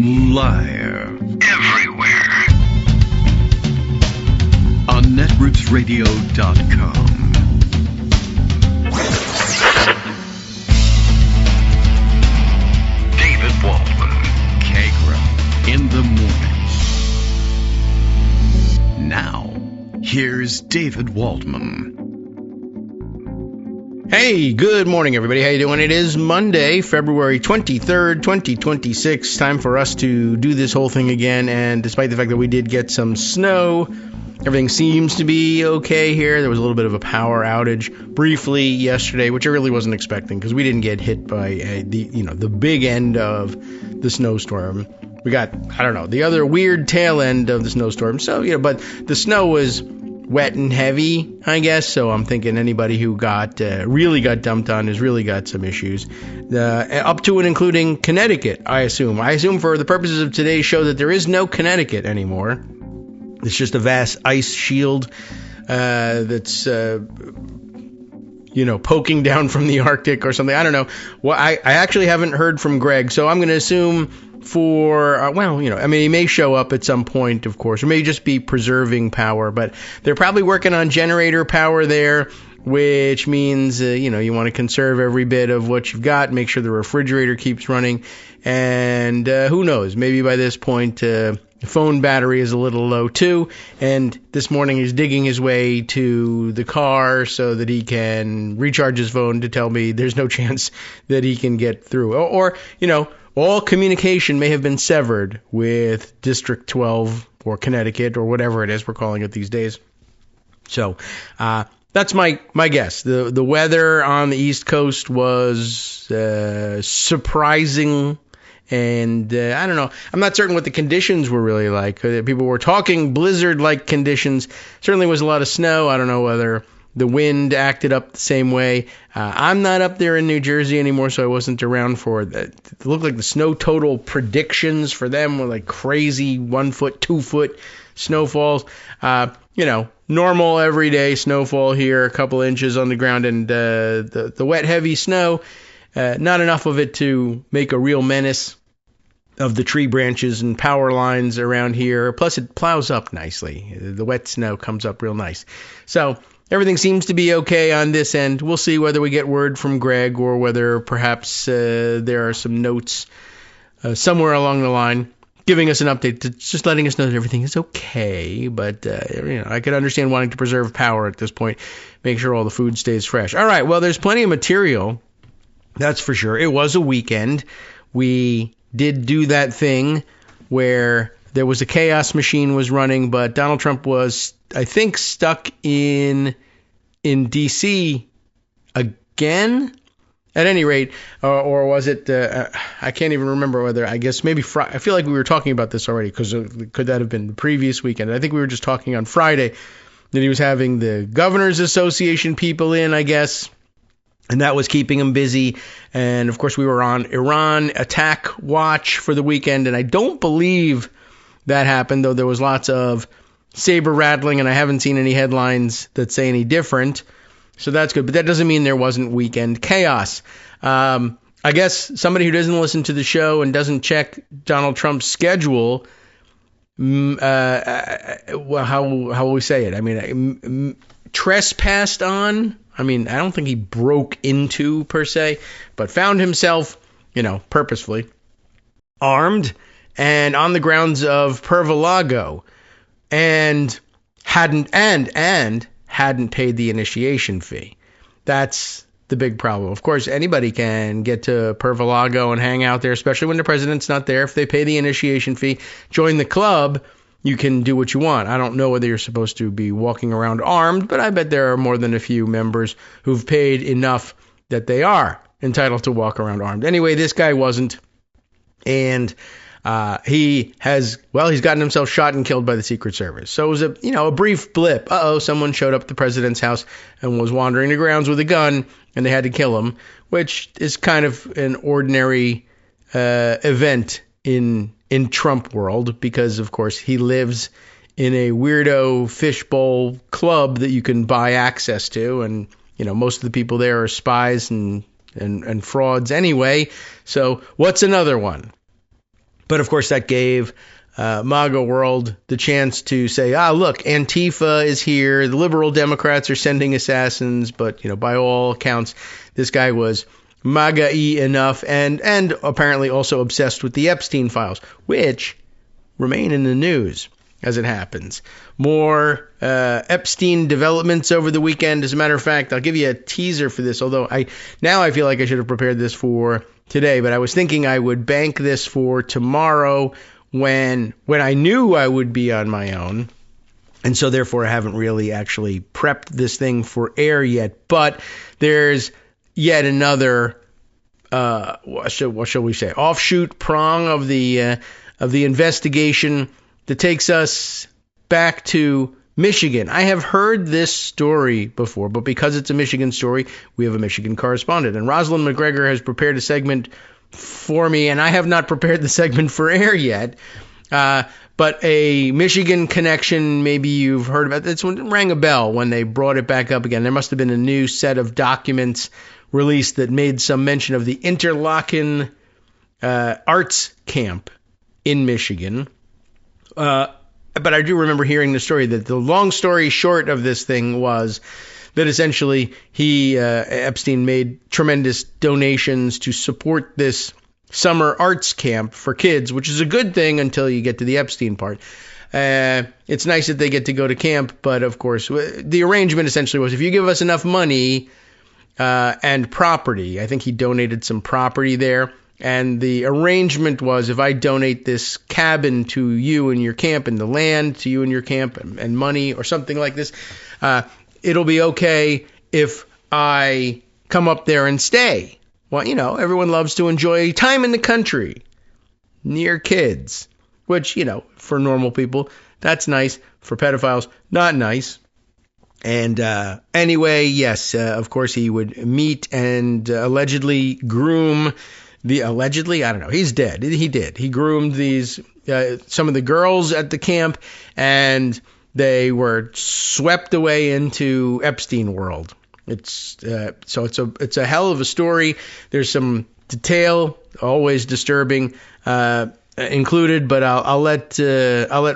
Live everywhere on netrootsradio.com. David Waldman, Kagro, in the mornings. Now, here's David Waldman. Hey, good morning, everybody. How you doing? It is Monday, February 23rd, 2026. Time for us to do this whole thing again, and despite the fact that we did get some snow, everything seems to be okay here. There was a little bit of a power outage briefly yesterday, which I really wasn't expecting because we didn't get hit by the big end of the snowstorm. We got, the other weird tail end of the snowstorm. So, but the snow was wet and heavy, I guess. So I'm thinking anybody who really got dumped on has really got some issues. Up to and including Connecticut, I assume. I assume for the purposes of today's show that there is no Connecticut anymore. It's just a vast ice shield that's poking down from the Arctic or something. I don't know. Well, I actually haven't heard from Greg, so I'm going to assume he may show up at some point, of course, or may just be preserving power, but they're probably working on generator power there, which means, you want to conserve every bit of what you've got, make sure the refrigerator keeps running, and who knows, maybe by this point, the phone battery is a little low too, and this morning he's digging his way to the car so that he can recharge his phone to tell me there's no chance that he can get through, or all communication may have been severed with District 12 or Connecticut or whatever it is we're calling it these days. So that's my guess. The weather on the East Coast was surprising, and I don't know. I'm not certain what the conditions were really like. People were talking blizzard-like conditions. Certainly was a lot of snow. I don't know whether the wind acted up the same way. I'm not up there in New Jersey anymore, so I wasn't around for that. It looked like the snow total predictions for them were like crazy 1 foot, 2 foot snowfalls. Normal everyday snowfall here, a couple inches on the ground, and the wet, heavy snow, not enough of it to make a real menace of the tree branches and power lines around here. Plus, it plows up nicely. The wet snow comes up real nice. So everything seems to be okay on this end. We'll see whether we get word from Greg or whether perhaps there are some notes somewhere along the line giving us an update, just letting us know that everything is okay. But, I could understand wanting to preserve power at this point, make sure all the food stays fresh. All right, well, there's plenty of material, that's for sure. It was a weekend. We did do that thing where there was a chaos machine was running, but Donald Trump was, I think, stuck in D.C. again, at any rate, or was it, I can't even remember whether, I guess maybe I feel like we were talking about this already, because could that have been the previous weekend? I think we were just talking on Friday that he was having the Governors Association people in, I guess, and that was keeping him busy. And, of course, we were on Iran attack watch for the weekend, and I don't believe that happened, though there was lots of saber rattling, and I haven't seen any headlines that say any different. So that's good. But that doesn't mean there wasn't weekend chaos. I guess somebody who doesn't listen to the show and doesn't check Donald Trump's schedule, how will we say it? I mean, trespassed on. I mean, I don't think he broke into per se, but found himself, purposefully armed and on the grounds of Pervalago, and hadn't paid the initiation fee. That's the big problem. Of course, anybody can get to Pervalago and hang out there, especially when the president's not there. If they pay the initiation fee, join the club, you can do what you want. I don't know whether you're supposed to be walking around armed, but I bet there are more than a few members who've paid enough that they are entitled to walk around armed. Anyway, this guy wasn't, and he's gotten himself shot and killed by the Secret Service. So it was a brief blip. Someone showed up at the president's house and was wandering the grounds with a gun, and they had to kill him, which is kind of an ordinary event in Trump world, because of course he lives in a weirdo fishbowl club that you can buy access to, and most of the people there are spies and frauds anyway. So what's another one? But of course, that gave MAGA world the chance to say, look, Antifa is here. The liberal Democrats are sending assassins. But, by all accounts, this guy was MAGA-y enough and apparently also obsessed with the Epstein files, which remain in the news as it happens. More Epstein developments over the weekend. As a matter of fact, I'll give you a teaser for this, although I feel like I should have prepared this for today, but I was thinking I would bank this for tomorrow when I knew I would be on my own. And so therefore I haven't really actually prepped this thing for air yet. But there's yet another what shall we say, offshoot prong of the investigation that takes us back to Michigan. I have heard this story before, but because it's a Michigan story, we have a Michigan correspondent. And Rosalind McGregor has prepared a segment for me, and I have not prepared the segment for air yet. But a Michigan connection, maybe you've heard about this one, rang a bell when they brought it back up again. There must have been a new set of documents released that made some mention of the Interlochen arts camp in Michigan. But I do remember hearing the story that the long story short of this thing was that essentially Epstein made tremendous donations to support this summer arts camp for kids, which is a good thing until you get to the Epstein part. It's nice that they get to go to camp, but of course, the arrangement essentially was if you give us enough money and property, I think he donated some property there. And the arrangement was if I donate this cabin to you and your camp and the land to you and your camp and money or something like this, it'll be okay if I come up there and stay. Well, everyone loves to enjoy time in the country near kids, which, for normal people, that's nice. For pedophiles, not nice. And anyway, yes, of course, he would meet and allegedly groom allegedly, I don't know. He's dead. He did. He groomed these some of the girls at the camp, and they were swept away into Epstein world. It's a hell of a story. There's some detail, always disturbing, included, but I'll let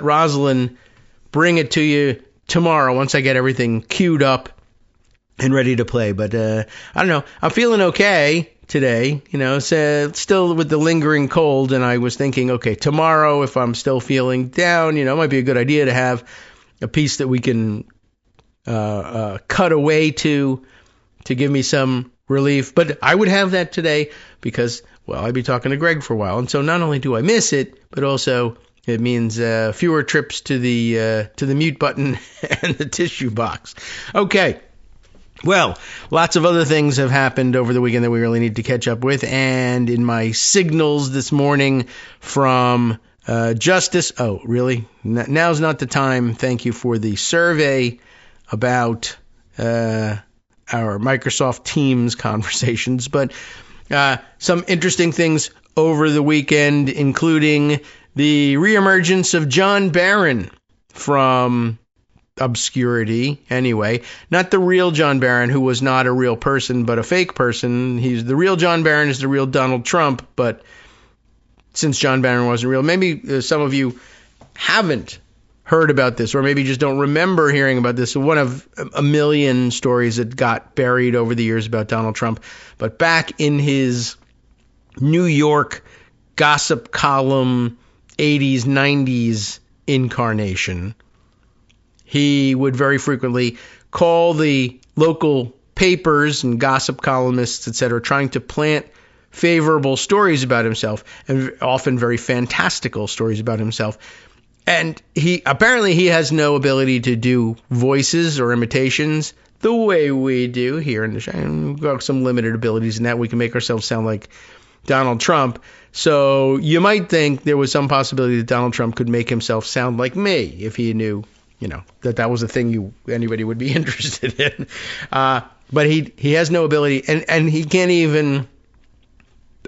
Rosalind bring it to you tomorrow once I get everything queued up and ready to play. But I don't know. I'm feeling okay today, so still with the lingering cold, and I was thinking, okay, tomorrow, if I'm still feeling down, it might be a good idea to have a piece that we can cut away to give me some relief. But I would have that today because, well, I'd be talking to Greg for a while, and so not only do I miss it, but also it means fewer trips to the mute button and the tissue box. Okay. Well, lots of other things have happened over the weekend that we really need to catch up with. And in my signals this morning from Justice, oh, really? Now's not the time. Thank you for the survey about our Microsoft Teams conversations. But some interesting things over the weekend, including the reemergence of John Barron from obscurity anyway. Not the real John Barron, who was not a real person but a fake person. The real John Barron is the real Donald Trump, but since John Barron wasn't real, maybe some of you haven't heard about this, or maybe just don't remember hearing about this. One of a million stories that got buried over the years about Donald Trump. But back in his New York gossip column 80s, 90s incarnation, he would very frequently call the local papers and gossip columnists, etc., trying to plant favorable stories about himself, and often very fantastical stories about himself. And he has no ability to do voices or imitations the way we do here in the show. We've got some limited abilities in that we can make ourselves sound like Donald Trump. So you might think there was some possibility that Donald Trump could make himself sound like me if he knew, that was a thing anybody would be interested in. But he has no ability, and he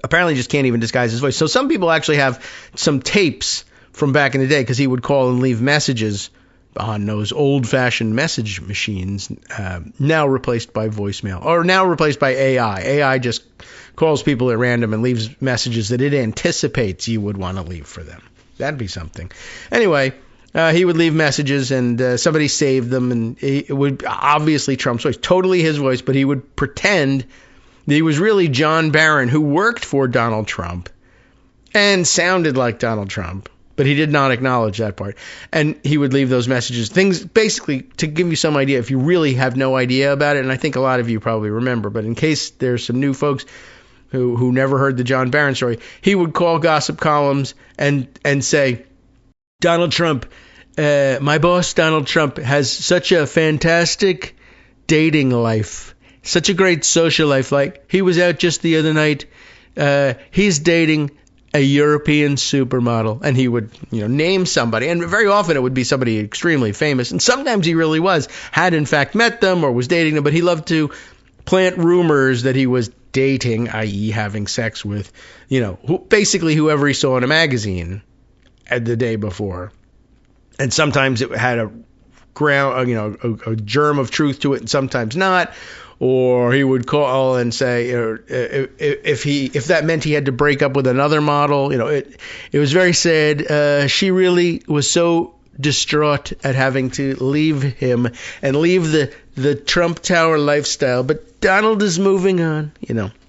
apparently just can't even disguise his voice. So some people actually have some tapes from back in the day, because he would call and leave messages on those old-fashioned message machines, now replaced by voicemail, or now replaced by AI. AI just calls people at random and leaves messages that it anticipates you would want to leave for them. That'd be something. Anyway, he would leave messages, and somebody saved them, and it would obviously Trump's voice, totally his voice, but he would pretend that he was really John Barron, who worked for Donald Trump and sounded like Donald Trump, but he did not acknowledge that part. And he would leave those messages, things basically to give you some idea if you really have no idea about it, and I think a lot of you probably remember, but in case there's some new folks who never heard the John Barron story, he would call gossip columns and say, Donald Trump, my boss Donald Trump has such a fantastic dating life, such a great social life. Like, he was out just the other night. He's dating a European supermodel, and he would, name somebody, and very often it would be somebody extremely famous, and sometimes he really had in fact met them or was dating them, but he loved to plant rumors that he was dating, i.e. having sex with, basically whoever he saw in a magazine the day before. And sometimes it had a germ of truth to it, and sometimes not. Or he would call and say, if that meant he had to break up with another model, it was very sad. She really was so distraught at having to leave him and leave the Trump Tower lifestyle, but Donald is moving on,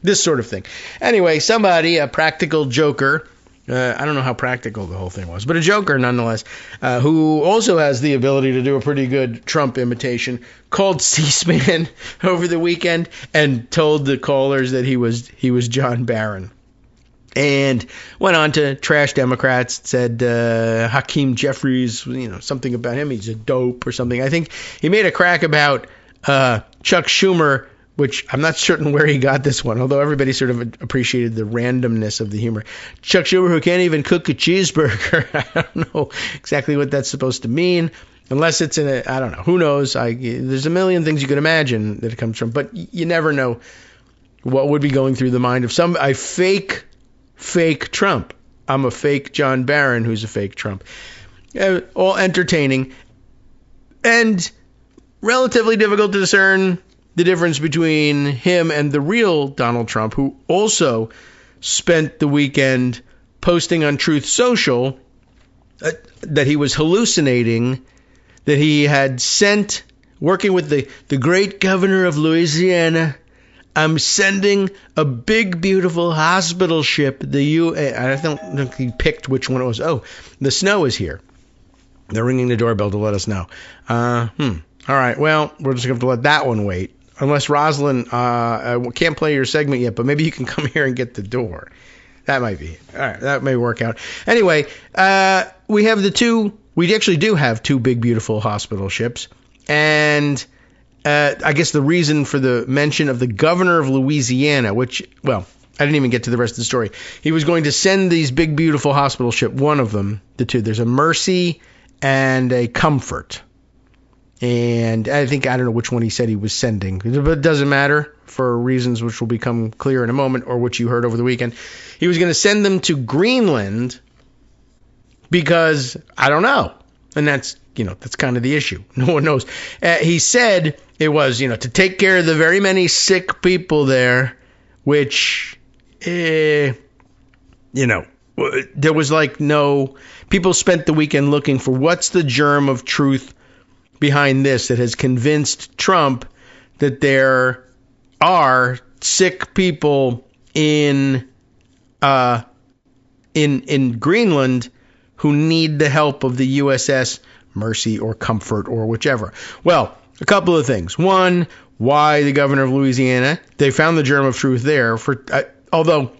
this sort of thing. Anyway, somebody, a practical joker, I don't know how practical the whole thing was, but a joker nonetheless, who also has the ability to do a pretty good Trump imitation, called C-SPAN over the weekend and told the callers that he was John Barron. And went on to trash Democrats, said Hakeem Jeffries, something about him, he's a dope or something. I think he made a crack about Chuck Schumer, which I'm not certain where he got this one, although everybody sort of appreciated the randomness of the humor. Chuck Schumer, who can't even cook a cheeseburger. I don't know exactly what that's supposed to mean, unless it's I don't know. Who knows? There's a million things you could imagine that it comes from, but you never know what would be going through the mind of a fake Trump. I'm a fake John Barron who's a fake Trump. All entertaining and relatively difficult to discern the difference between him and the real Donald Trump, who also spent the weekend posting on Truth Social that he was hallucinating, that he had sent, working with the great governor of Louisiana, I'm sending a big, beautiful hospital ship. I don't think he picked which one it was. Oh, the snow is here. They're ringing the doorbell to let us know. All right, well, we're just going to have to let that one wait. Unless Rosalind can't play your segment yet, but maybe you can come here and get the door. That might be. All right, that may work out. Anyway, we actually do have two big, beautiful hospital ships. And I guess the reason for the mention of the governor of Louisiana, which, well, I didn't even get to the rest of the story. He was going to send these big, beautiful hospital ship, one of them, the two. There's a Mercy and a Comfort. And I don't know which one he said he was sending, but it doesn't matter for reasons which will become clear in a moment, or which you heard over the weekend. He was going to send them to Greenland because, I don't know. And that's kind of the issue. No one knows. He said it was, to take care of the very many sick people there, which, there was people spent the weekend looking for what's the germ of truth behind this that has convinced Trump that there are sick people in Greenland who need the help of the USS Mercy or Comfort or whichever. Well, a couple of things. One, why the governor of Louisiana? They found the germ of truth there, although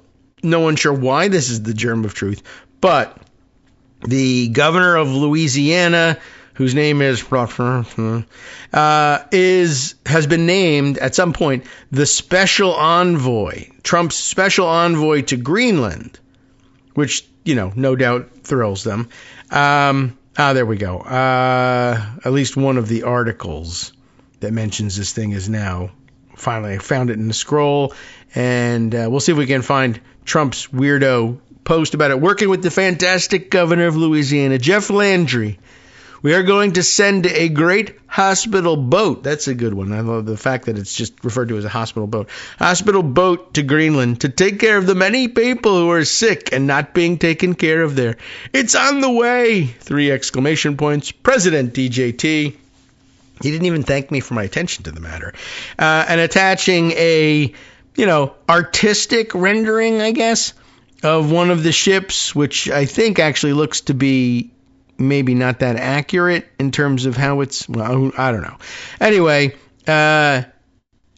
no one's sure why this is the germ of truth. But the governor of Louisiana, whose name is has been named at some point the special envoy, Trump's special envoy to Greenland, which, no doubt thrills them. There we go. At least one of the articles that mentions this thing is now finally, I found it in the scroll, and we'll see if we can find Trump's weirdo post about it. Working with the fantastic governor of Louisiana, Jeff Landry, We are going to send a great hospital boat. That's a good one. I love the fact that it's just referred to as a hospital boat. Hospital boat to Greenland to take care of the many people who are sick and not being taken care of there. It's on the way! 3 exclamation points. President DJT. He didn't even thank me for my attention to the matter. And attaching a, artistic rendering, I guess, of one of the ships, which I think actually looks to be maybe not that accurate in terms of how it's, well, I don't know. Anyway, and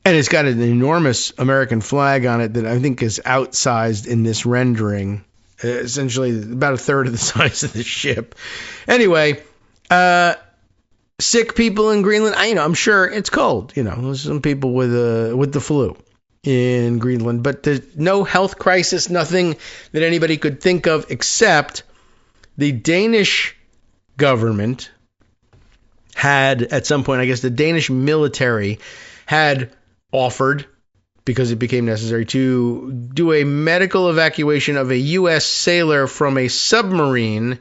it's got an enormous American flag on it that I think is outsized in this rendering, essentially about a third of the size of the ship. Anyway, sick people in Greenland, I'm sure it's cold. There's some people with the flu in Greenland, but there's no health crisis, nothing that anybody could think of, except the Danish government had, at some point, I guess the Danish military had offered, because it became necessary, to do a medical evacuation of a U.S. sailor from a submarine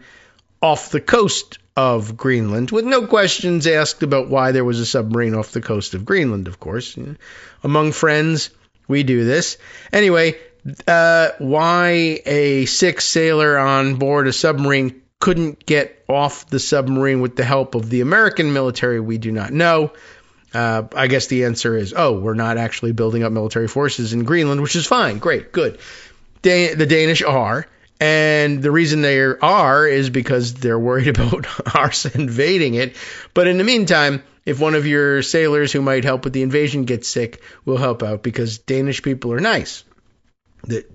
off the coast of Greenland, with no questions asked about why there was a submarine off the coast of Greenland, of course. Among friends, we do this. Anyway, why a sick sailor on board a submarine couldn't get off the submarine with the help of the American military, we do not know. I guess the answer is, we're not actually building up military forces in Greenland, which is fine. Great, good. The Danish are. And the reason they are is because they're worried about us invading it. But in the meantime, if one of your sailors who might help with the invasion gets sick, we'll help out, because Danish people are nice. They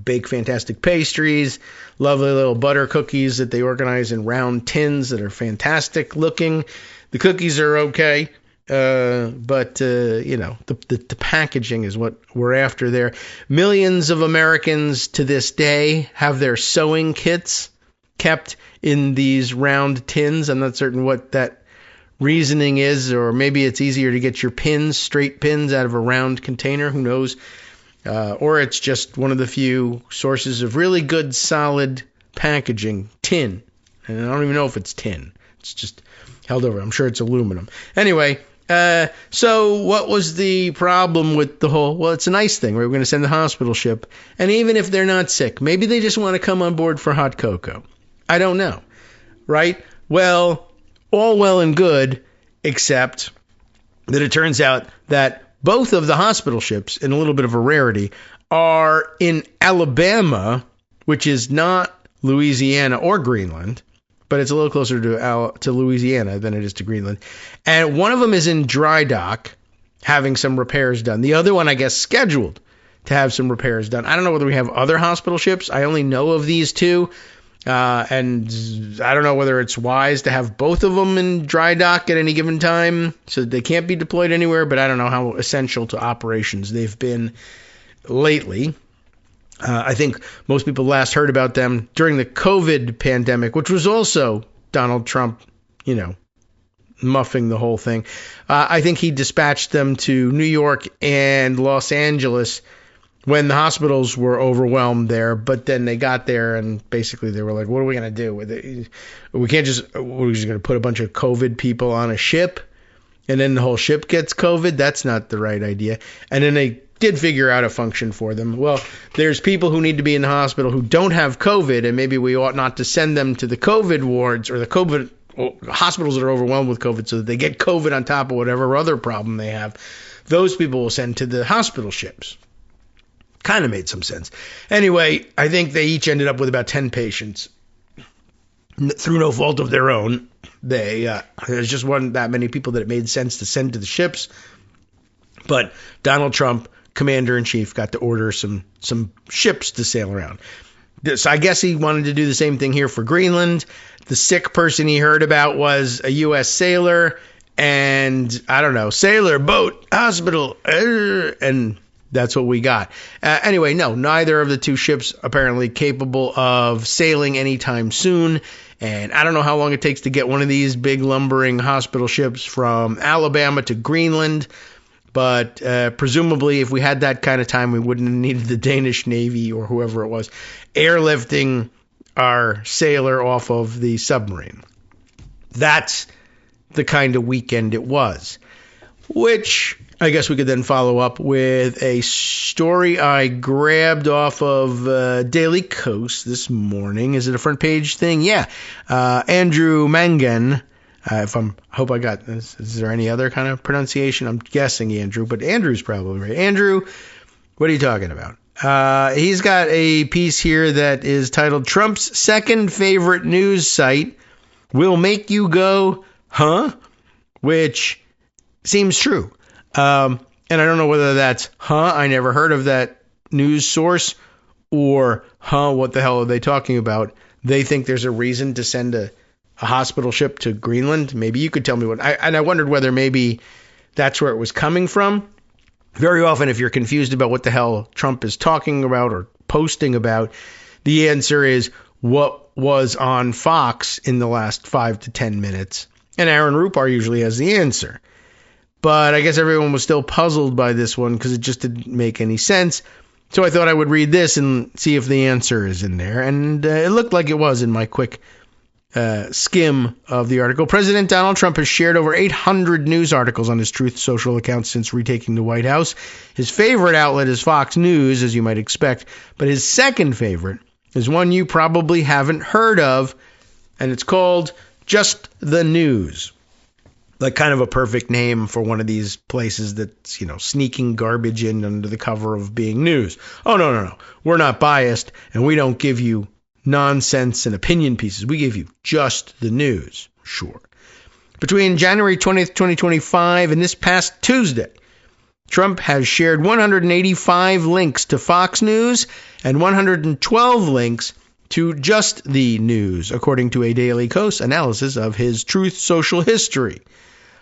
bake fantastic pastries, lovely little butter cookies that they organize in round tins that are fantastic looking. The cookies are okay. But the packaging is what we're after there. Millions of Americans to this day have their sewing kits kept in these round tins. I'm not certain what that reasoning is, or maybe it's easier to get your straight pins out of a round container. Who knows? Or it's just one of the few sources of really good, solid packaging. Tin. And I don't even know if it's tin. It's just held over. I'm sure it's aluminum. Anyway, so what was the problem with the whole, well, it's a nice thing, right? We're going to send the hospital ship. And even if they're not sick, maybe they just want to come on board for hot cocoa. I don't know. Right? Well, all well and good, except that it turns out that both of the hospital ships, in a little bit of a rarity, are in Alabama, which is not Louisiana or Greenland, but it's a little closer to Louisiana than it is to Greenland. And one of them is in dry dock, having some repairs done. The other one, I guess, scheduled to have some repairs done. I don't know whether we have other hospital ships. I only know of these two. And I don't know whether it's wise to have both of them in dry dock at any given time so that they can't be deployed anywhere, but I don't know how essential to operations they've been lately. I think most people last heard about them during the COVID pandemic, which was also Donald Trump, muffing the whole thing. I think he dispatched them to New York and Los Angeles when the hospitals were overwhelmed there, but then they got there and basically they were like, what are we going to do with it? We're just going to put a bunch of COVID people on a ship and then the whole ship gets COVID? That's not the right idea. And then they did figure out a function for them. Well, there's people who need to be in the hospital who don't have COVID, and maybe we ought not to send them to the COVID wards or the COVID hospitals that are overwhelmed with COVID so that they get COVID on top of whatever other problem they have. Those people will send to the hospital ships. Kind of made some sense. Anyway, I think they each ended up with about 10 patients through no fault of their own. There's just wasn't that many people that it made sense to send to the ships. But Donald Trump, commander-in-chief, got to order some ships to sail around. So I guess he wanted to do the same thing here for Greenland. The sick person he heard about was a U.S. sailor, and I don't know, sailor, boat, hospital, and that's what we got. Anyway, no, neither of the two ships apparently capable of sailing anytime soon. And I don't know how long it takes to get one of these big lumbering hospital ships from Alabama to Greenland. But presumably, if we had that kind of time, we wouldn't have needed the Danish Navy or whoever it was airlifting our sailor off of the submarine. That's the kind of weekend it was, which I guess we could then follow up with a story I grabbed off of Daily Kos this morning. Is it a front page thing? Yeah. Andrew Mangan. I hope I got this. Is there any other kind of pronunciation? I'm guessing Andrew, but Andrew's probably right. Andrew, what are you talking about? He's got a piece here that is titled Trump's second favorite news site will make you go, huh? Which seems true. And I don't know whether that's, huh, I never heard of that news source, or, huh, what the hell are they talking about? They think there's a reason to send a hospital ship to Greenland. Maybe you could tell me what. I wondered whether maybe that's where it was coming from. Very often, if you're confused about what the hell Trump is talking about or posting about, the answer is what was on Fox in the last 5 to 10 minutes. And Aaron Rupar usually has the answer. But I guess everyone was still puzzled by this one because it just didn't make any sense. So I thought I would read this and see if the answer is in there. And it looked like it was in my quick skim of the article. President Donald Trump has shared over 800 news articles on his Truth Social account since retaking the White House. His favorite outlet is Fox News, as you might expect, but his second favorite is one you probably haven't heard of, and it's called Just the News. Like kind of a perfect name for one of these places that's, sneaking garbage in under the cover of being news. Oh, no. We're not biased, and we don't give you nonsense and opinion pieces. We give you just the news. Sure. Between January 20th, 2025 and this past Tuesday, Trump has shared 185 links to Fox News and 112 links to Just the News, according to a Daily Kos analysis of his Truth Social history.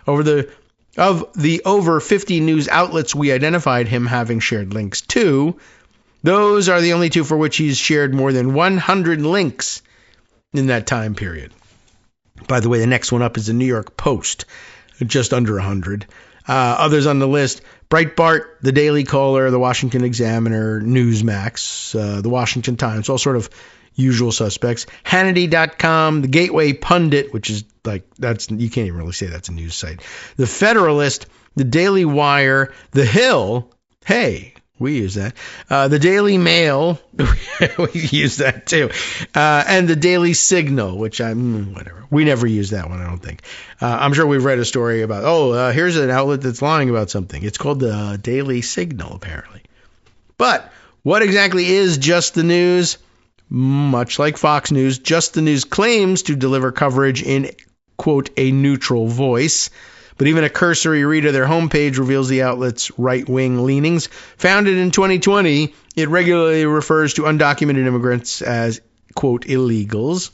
Of the over 50 news outlets we identified him having shared links to, those are the only two for which he's shared more than 100 links in that time period. By the way, the next one up is the New York Post, just under 100. Others on the list, Breitbart, the Daily Caller, the Washington Examiner, Newsmax, the Washington Times, all sort of usual suspects. Hannity.com, the Gateway Pundit, which is you can't even really say that's a news site. The Federalist, the Daily Wire, The Hill, hey, we use that. The Daily Mail, we use that too. And the Daily Signal, which whatever. We never use that one, I don't think. I'm sure we've read a story about, here's an outlet that's lying about something. It's called the Daily Signal, apparently. But what exactly is Just the News? Much like Fox News, Just the News claims to deliver coverage in, quote, a neutral voice. But even a cursory read of their homepage reveals the outlet's right-wing leanings. Founded in 2020, it regularly refers to undocumented immigrants as, quote, illegals.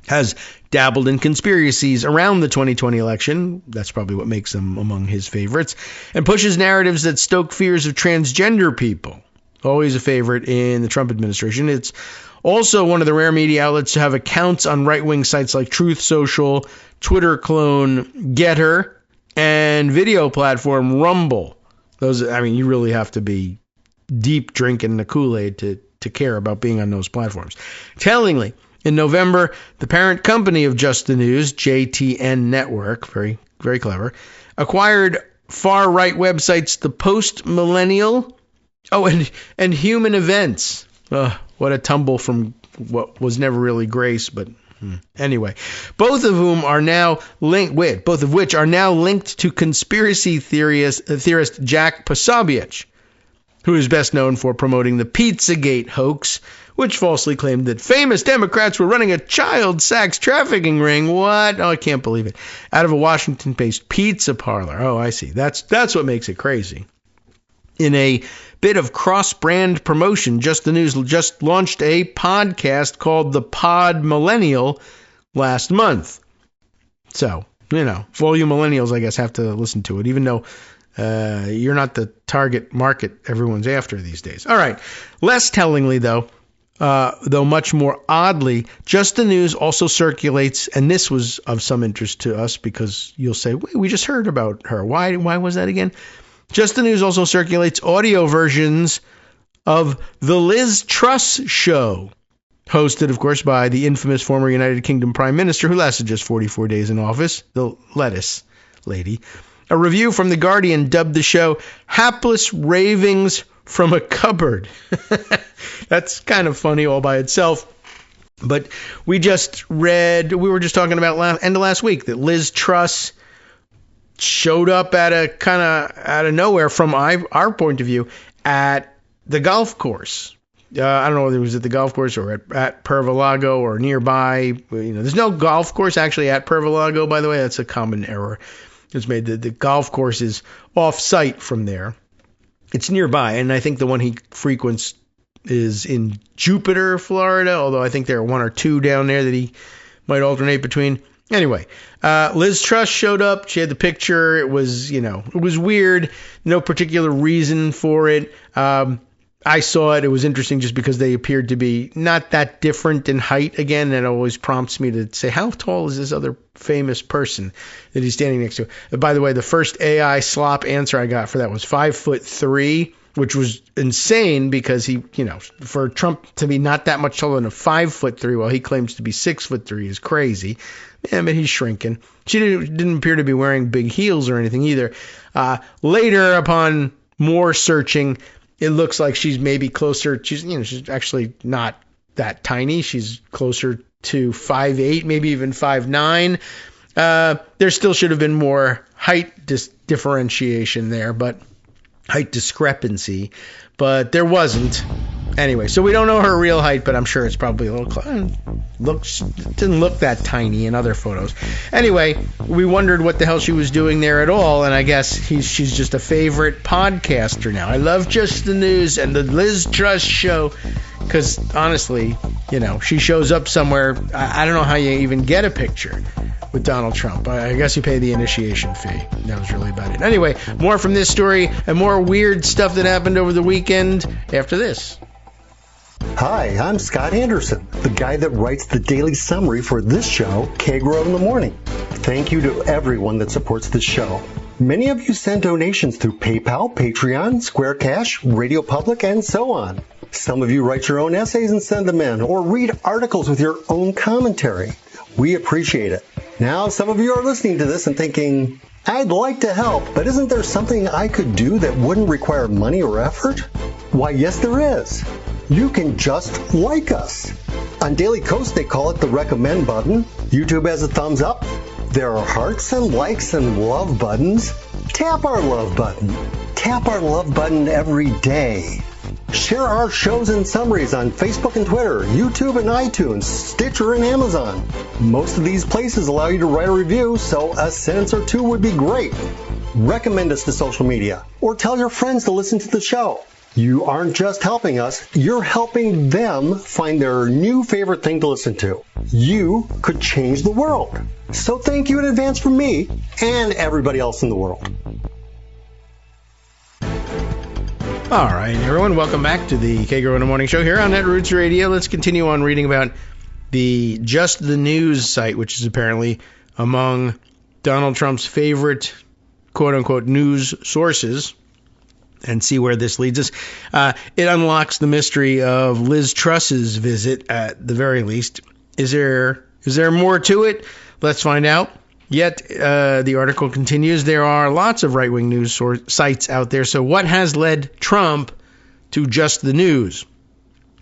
Has dabbled in conspiracies around the 2020 election. That's probably what makes them among his favorites. And pushes narratives that stoke fears of transgender people. Always a favorite in the Trump administration. It's also one of the rare media outlets to have accounts on right-wing sites like Truth Social, Twitter clone Getter, and video platform Rumble. Those, you really have to be deep drinking the Kool-Aid to care about being on those platforms. Tellingly, in November, the parent company of Just the News, JTN Network, very, very clever, acquired far-right websites The Post Millennial, and Human Events. What a tumble from what was never really grace, but anyway. Both of which are now linked to conspiracy theorist Jack Posobiec, who is best known for promoting the Pizzagate hoax, which falsely claimed that famous Democrats were running a child sex trafficking ring. What? Oh, I can't believe it. Out of a Washington-based pizza parlor. Oh, I see. That's what makes it crazy. In a bit of cross-brand promotion, Just the News just launched a podcast called The Pod Millennial last month. So, for all you millennials, I guess, have to listen to it, even though you're not the target market everyone's after these days. All right. Less tellingly, though much more oddly, Just the News also circulates, and this was of some interest to us because you'll say, wait, we just heard about her. Why was that again? Just the News also circulates audio versions of The Liz Truss Show, hosted, of course, by the infamous former United Kingdom Prime Minister who lasted just 44 days in office, the lettuce lady. A review from The Guardian dubbed the show Hapless Ravings from a Cupboard. That's kind of funny all by itself. But we were just talking about end of last week that Liz Truss showed up at a kind of out of nowhere from our point of view at the golf course. I don't know whether it was at the golf course or at Pervalago or nearby. There's no golf course actually at Pervalago, by the way. That's a common error. It's made the golf course is off-site from there. It's nearby, and I think the one he frequents is in Jupiter, Florida, although I think there are one or two down there that he might alternate between. Anyway, Liz Truss showed up. She had the picture. It was weird. No particular reason for it. I saw it. It was interesting just because they appeared to be not that different in height. Again, it always prompts me to say, how tall is this other famous person that he's standing next to? By the way, the first AI slop answer I got for that was 5'3", which was insane because he, for Trump to be not that much taller than a 5'3", while he claims to be 6'3", is crazy. Yeah, but he's shrinking. She didn't appear to be wearing big heels or anything either. Later, upon more searching, it looks like she's maybe closer. She's actually not that tiny. She's closer to 5'8", maybe even 5'9". There still should have been more height differentiation there, but height discrepancy, but there wasn't. Anyway, so we don't know her real height, but I'm sure it's probably a little didn't look that tiny in other photos. Anyway, we wondered what the hell she was doing there at all, and I guess she's just a favorite podcaster now. I love Just the News and the Liz Truss Show, because honestly, she shows up somewhere. I don't know how you even get a picture with Donald Trump. I guess you pay the initiation fee. That was really about it. Anyway, more from this story and more weird stuff that happened over the weekend after this. Hi, I'm Scott Anderson, the guy that writes the daily summary for this show, Kagro in the Morning. Thank you to everyone that supports this show. Many of you send donations through PayPal, Patreon, Square Cash, Radio Public, and so on. Some of you write your own essays and send them in, or read articles with your own commentary. We appreciate it. Now, some of you are listening to this and thinking, I'd like to help, but isn't there something I could do that wouldn't require money or effort? Why, yes, there is. You can just like us. On Daily Kos, they call it the recommend button. YouTube has a thumbs up. There are hearts and likes and love buttons. Tap our love button. Tap our love button every day. Share our shows and summaries on Facebook and Twitter, YouTube and iTunes, Stitcher and Amazon. Most of these places allow you to write a review, so a sentence or two would be great. Recommend us to social media, or tell your friends to listen to the show. You aren't just helping us, you're helping them find their new favorite thing to listen to. You could change the world. So thank you in advance from me and everybody else in the world. All right, everyone, welcome back to the Kagro in the Morning Show here on Netroots Radio. Let's continue on reading about the Just the News site, which is apparently among Donald Trump's favorite quote-unquote news sources, and see where this leads us. It unlocks the mystery of Liz Truss's visit at the very least. Is there more to it? Let's find out. Yet, the article continues, there are lots of right-wing news sites out there. So what has led Trump to Just the News?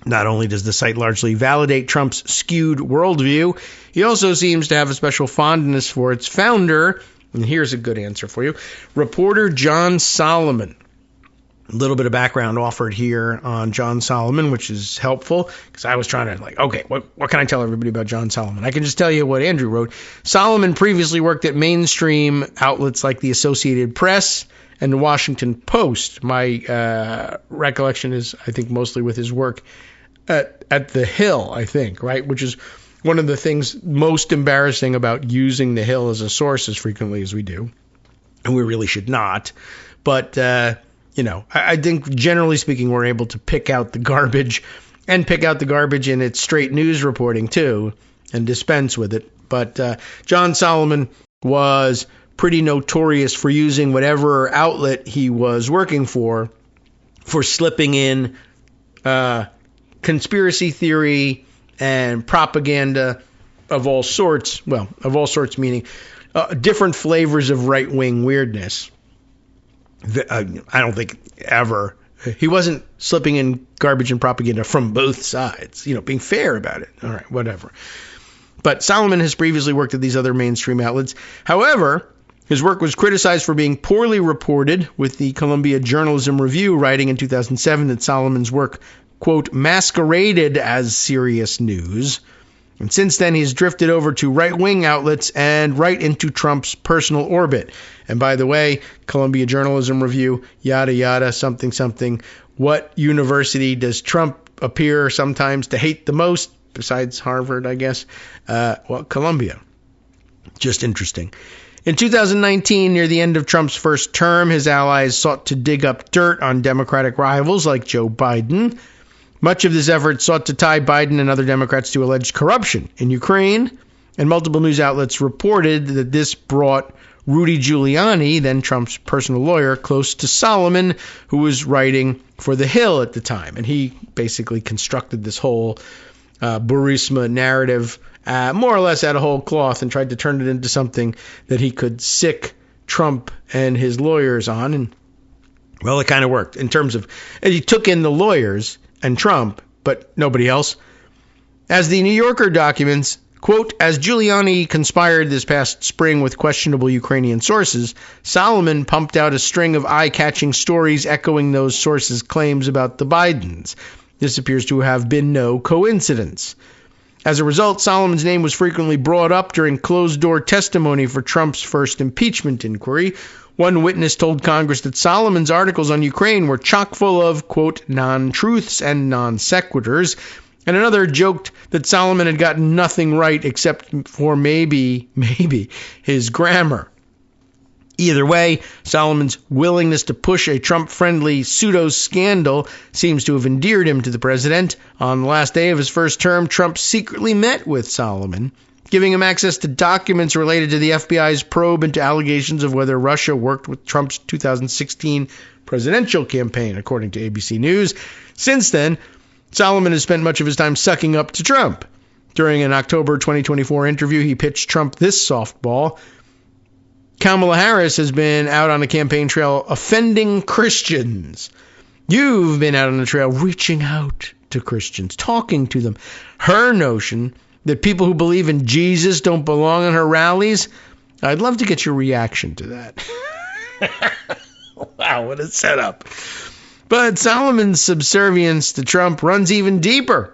Not only does the site largely validate Trump's skewed worldview, he also seems to have a special fondness for its founder. And here's a good answer for you. Reporter John Solomon. A little bit of background offered here on John Solomon, which is helpful because I was trying to okay, what can I tell everybody about John Solomon? I can just tell you what Andrew wrote. Solomon previously worked at mainstream outlets like the Associated Press and the Washington Post. My recollection is, I think, mostly with his work at The Hill, I think, right? Which is one of the things most embarrassing about using The Hill as a source as frequently as we do. And we really should not. But I think generally speaking, we're able to pick out the garbage and pick out the garbage in its straight news reporting too and dispense with it. But John Solomon was pretty notorious for using whatever outlet he was working for slipping in conspiracy theory and propaganda of all sorts. Well, of all sorts meaning different flavors of right-wing weirdness. I don't think ever. He wasn't slipping in garbage and propaganda from both sides, being fair about it. All right, whatever. But Solomon has previously worked at these other mainstream outlets. However, his work was criticized for being poorly reported, with the Columbia Journalism Review writing in 2007 that Solomon's work, quote, masqueraded as serious news. And since then, he's drifted over to right-wing outlets and right into Trump's personal orbit. And by the way, Columbia Journalism Review, yada, yada, something, something. What university does Trump appear sometimes to hate the most, besides Harvard, I guess? Well, Columbia. Just interesting. In 2019, near the end of Trump's first term, his allies sought to dig up dirt on Democratic rivals like Joe Biden. Much of this effort sought to tie Biden and other Democrats to alleged corruption in Ukraine, and multiple news outlets reported that this brought Rudy Giuliani, then Trump's personal lawyer, close to Solomon, who was writing for The Hill at the time. And he basically constructed this whole Burisma narrative more or less out of whole cloth and tried to turn it into something that he could sick Trump and his lawyers on. And, well, it kind of worked in terms of, and he took in the lawyers and Trump, but nobody else. As the New Yorker documents, quote, as Giuliani conspired this past spring with questionable Ukrainian sources, Solomon pumped out a string of eye-catching stories echoing those sources' claims about the Bidens. This appears to have been no coincidence. As a result, Solomon's name was frequently brought up during closed-door testimony for Trump's first impeachment inquiry. One witness told Congress that Solomon's articles on Ukraine were chock full of, quote, non-truths and non-sequiturs, and another joked that Solomon had gotten nothing right except for maybe his grammar. Either way, Solomon's willingness to push a Trump-friendly pseudo-scandal seems to have endeared him to the president. On the last day of his first term, Trump secretly met with Solomon, giving him access to documents related to the FBI's probe into allegations of whether Russia worked with Trump's 2016 presidential campaign, according to ABC News. Since then, Solomon has spent much of his time sucking up to Trump. During an October 2024 interview, he pitched Trump this softball. Kamala Harris has been out on the campaign trail offending Christians. You've been out on the trail reaching out to Christians, talking to them. Her notion that people who believe in Jesus don't belong in her rallies, I'd love to get your reaction to that. Wow, what a setup. But Solomon's subservience to Trump runs even deeper.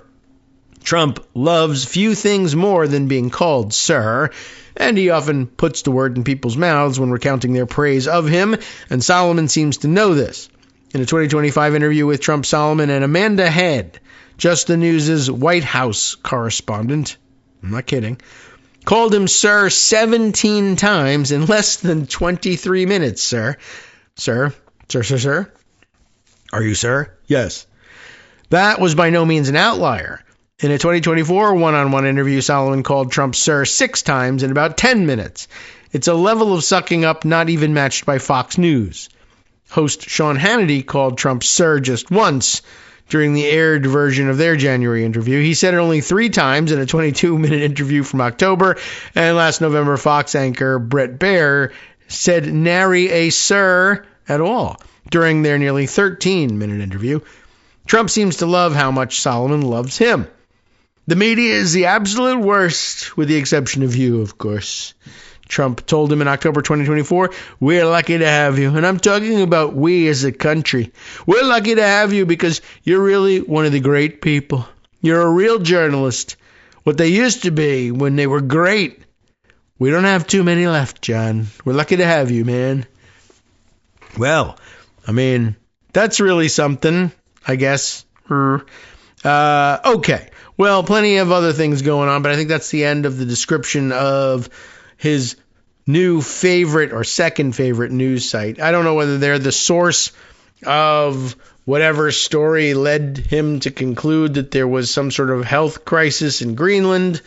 Trump loves few things more than being called sir, and he often puts the word in people's mouths when recounting their praise of him, and Solomon seems to know this. In a 2025 interview with Trump, Solomon and Amanda Head, Just the News' White House correspondent, I'm not kidding, called him sir 17 times in less than 23 minutes, sir. Sir? Sir, sir, sir? Are you sir? Yes. That was by no means an outlier. In a 2024 one-on-one interview, Solomon called Trump sir 6 times in about 10 minutes. It's a level of sucking up not even matched by Fox News. Host Sean Hannity called Trump sir just once during the aired version of their January interview. He said it only 3 times in a 22-minute interview from October, and last November, Fox anchor Bret Baier said nary a sir at all during their nearly 13-minute interview. Trump seems to love how much Solomon loves him. The media is the absolute worst, with the exception of you, of course. Trump told him in October 2024, we're lucky to have you. And I'm talking about we as a country. We're lucky to have you because you're really one of the great people. You're a real journalist. What they used to be when they were great. We don't have too many left, John. We're lucky to have you, man. Well, I mean, that's really something, I guess. Okay. Well, plenty of other things going on, but I think that's the end of the description of his new favorite or second favorite news site. I don't know whether they're the source of whatever story led him to conclude that there was some sort of health crisis in Greenland,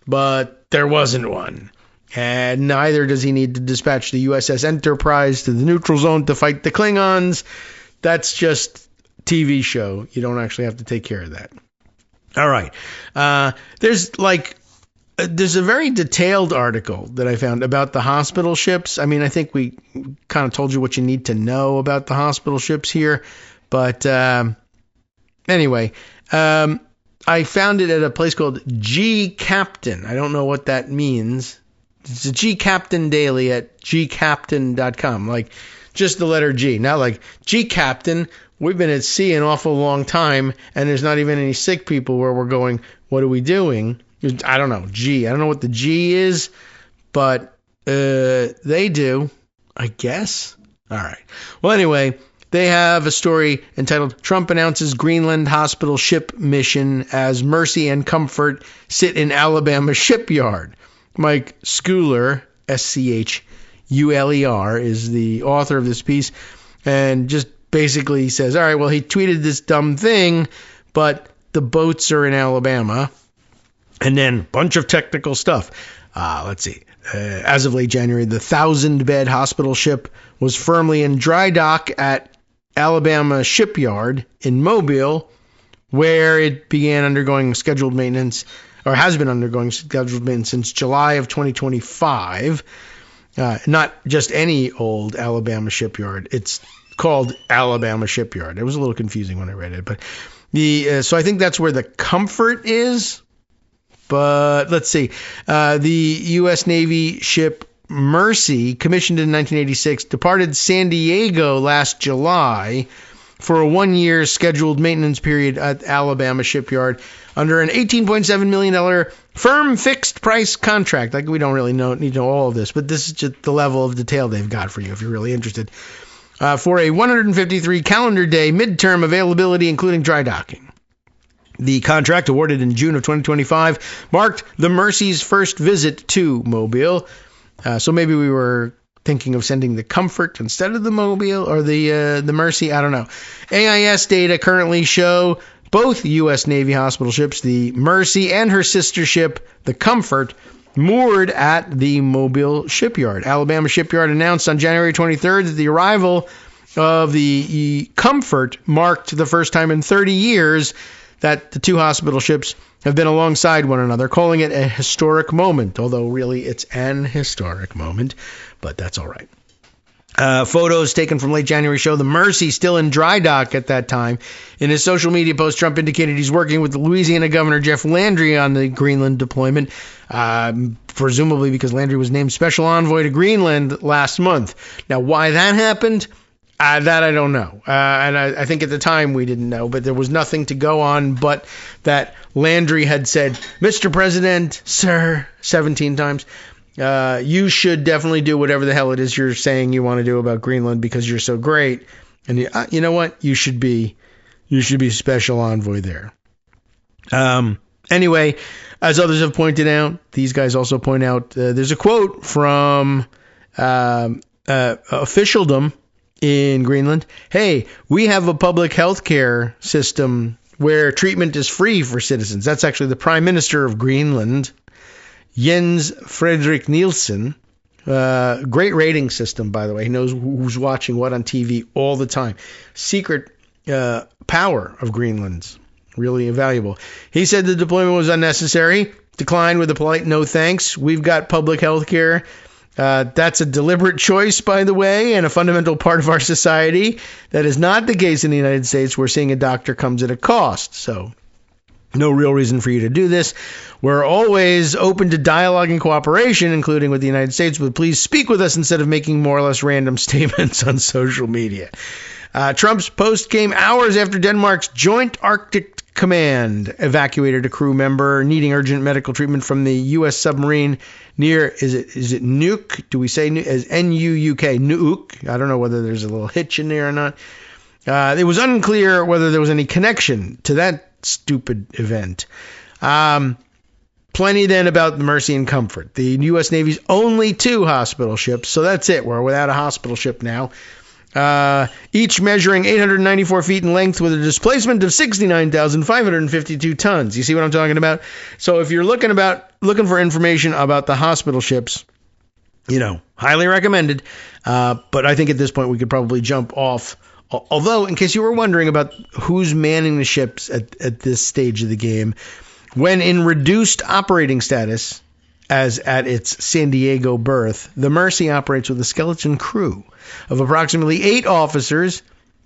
but there wasn't one. And neither does he need to dispatch the USS Enterprise to the neutral zone to fight the Klingons. That's just TV show. You don't actually have to take care of that. All right. There's a very detailed article that I found about the hospital ships. I mean, I think we kind of told you what you need to know about the hospital ships here. But anyway, I found it at a place called G Captain. I don't know what that means. It's a G Captain Daily at gcaptain.com. Like just the letter G. Not like G Captain. We've been at sea an awful long time, and there's not even any sick people where we're going, what are we doing? I don't know. G. I don't know what the G is, but they do, I guess. All right. Well, anyway, they have a story entitled Trump Announces Greenland Hospital Ship Mission as Mercy and Comfort Sit in Alabama Shipyard. Mike Schuler, Schuler, is the author of this piece, and just basically says, all right, well, he tweeted this dumb thing, but the boats are in Alabama. And then bunch of technical stuff. Let's see. As of late January, the 1,000-bed hospital ship was firmly in dry dock at Alabama Shipyard in Mobile, where it began undergoing scheduled maintenance, or has been undergoing scheduled maintenance since July of 2025. Not just any old Alabama shipyard. It's called Alabama Shipyard. It was a little confusing when I read it, but so I think that's where the Comfort is. But let's see. The U.S. Navy ship Mercy, commissioned in 1986, departed San Diego last July for a 1-year scheduled maintenance period at Alabama Shipyard under an $18.7 million firm fixed price contract. Like, we don't really need to know all of this, but this is just the level of detail they've got for you if you're really interested. For a 153 calendar day midterm availability, including dry docking. The contract, awarded in June of 2025, marked the Mercy's first visit to Mobile. So maybe we were thinking of sending the Comfort instead of the Mobile or the Mercy. I don't know. AIS data currently show both U.S. Navy hospital ships, the Mercy and her sister ship, the Comfort, moored at the Mobile shipyard. Alabama Shipyard announced on January 23rd that the arrival of the Comfort marked the first time in 30 years that the two hospital ships have been alongside one another, calling it a historic moment, although really it's an historic moment, but that's all right. Photos taken from late January show the Mercy still in dry dock at that time. In his social media post, Trump indicated he's working with the Louisiana Governor Jeff Landry on the Greenland deployment, presumably because Landry was named special envoy to Greenland last month. Now, why that happened? That I don't know. And I think at the time we didn't know, but there was nothing to go on but that Landry had said, Mr. President, sir, 17 times, you should definitely do whatever the hell it is you're saying you want to do about Greenland because you're so great. And you know what? You should be special envoy there. Anyway, as others have pointed out, these guys also point out, there's a quote from officialdom in Greenland. Hey, we have a public health care system where treatment is free for citizens. That's actually the Prime Minister of Greenland, Jens Frederik Nielsen. Great rating system, by the way. He knows who's watching what on TV all the time. Secret power of Greenland's really invaluable. He said the deployment was unnecessary, declined with a polite no thanks. We've got public health care. That's a deliberate choice, by the way, and a fundamental part of our society. That is not the case in the United States, where seeing a doctor comes at a cost. So no real reason for you to do this. We're always open to dialogue and cooperation, including with the United States, but please speak with us instead of making more or less random statements on social media. Trump's post came hours after Denmark's Joint Arctic Command evacuated a crew member needing urgent medical treatment from the U.S. submarine near, is it Nuuk? Do we say as N-U-U-K, Nuuk? I don't know whether there's a little hitch in there or not. It was unclear whether there was any connection to that stupid event. Plenty then about the Mercy and Comfort, the U.S. Navy's only two hospital ships. So that's it. We're without a hospital ship now. Each measuring 894 feet in length with a displacement of 69,552 tons. You see what I'm talking about? So if you're looking for information about the hospital ships, highly recommended. But I think at this point we could probably jump off Although, in case you were wondering about who's manning the ships at this stage of the game, when in reduced operating status, as at its San Diego berth, the Mercy operates with a skeleton crew of approximately 8 officers,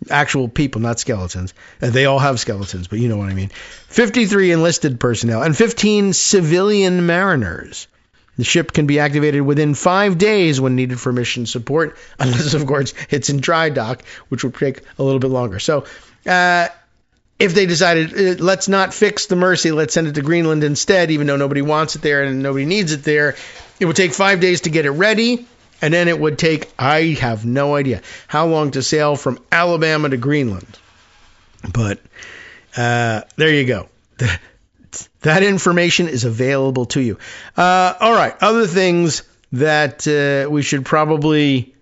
actual people, not skeletons. They all have skeletons, but you know what I mean. 53 enlisted personnel and 15 civilian mariners. The ship can be activated within 5 days when needed for mission support, unless, of course, it's in dry dock, which would take a little bit longer. So, if they decided, let's not fix the Mercy, let's send it to Greenland instead, even though nobody wants it there and nobody needs it there, it would take 5 days to get it ready, and then it would take, I have no idea, how long to sail from Alabama to Greenland. But there you go. That information is available to you. All right, other things that we should probably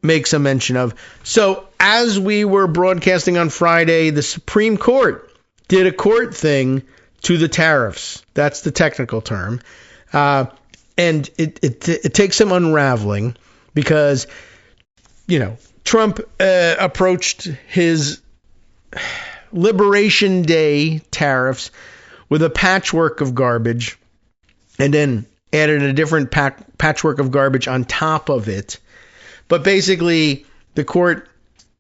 make some mention of. So, as we were broadcasting on Friday, the Supreme Court did a court thing to the tariffs. That's the technical term. And it takes some unraveling because, Trump approached his Liberation Day tariffs with a patchwork of garbage and then added a different patchwork of garbage on top of it. But basically, the court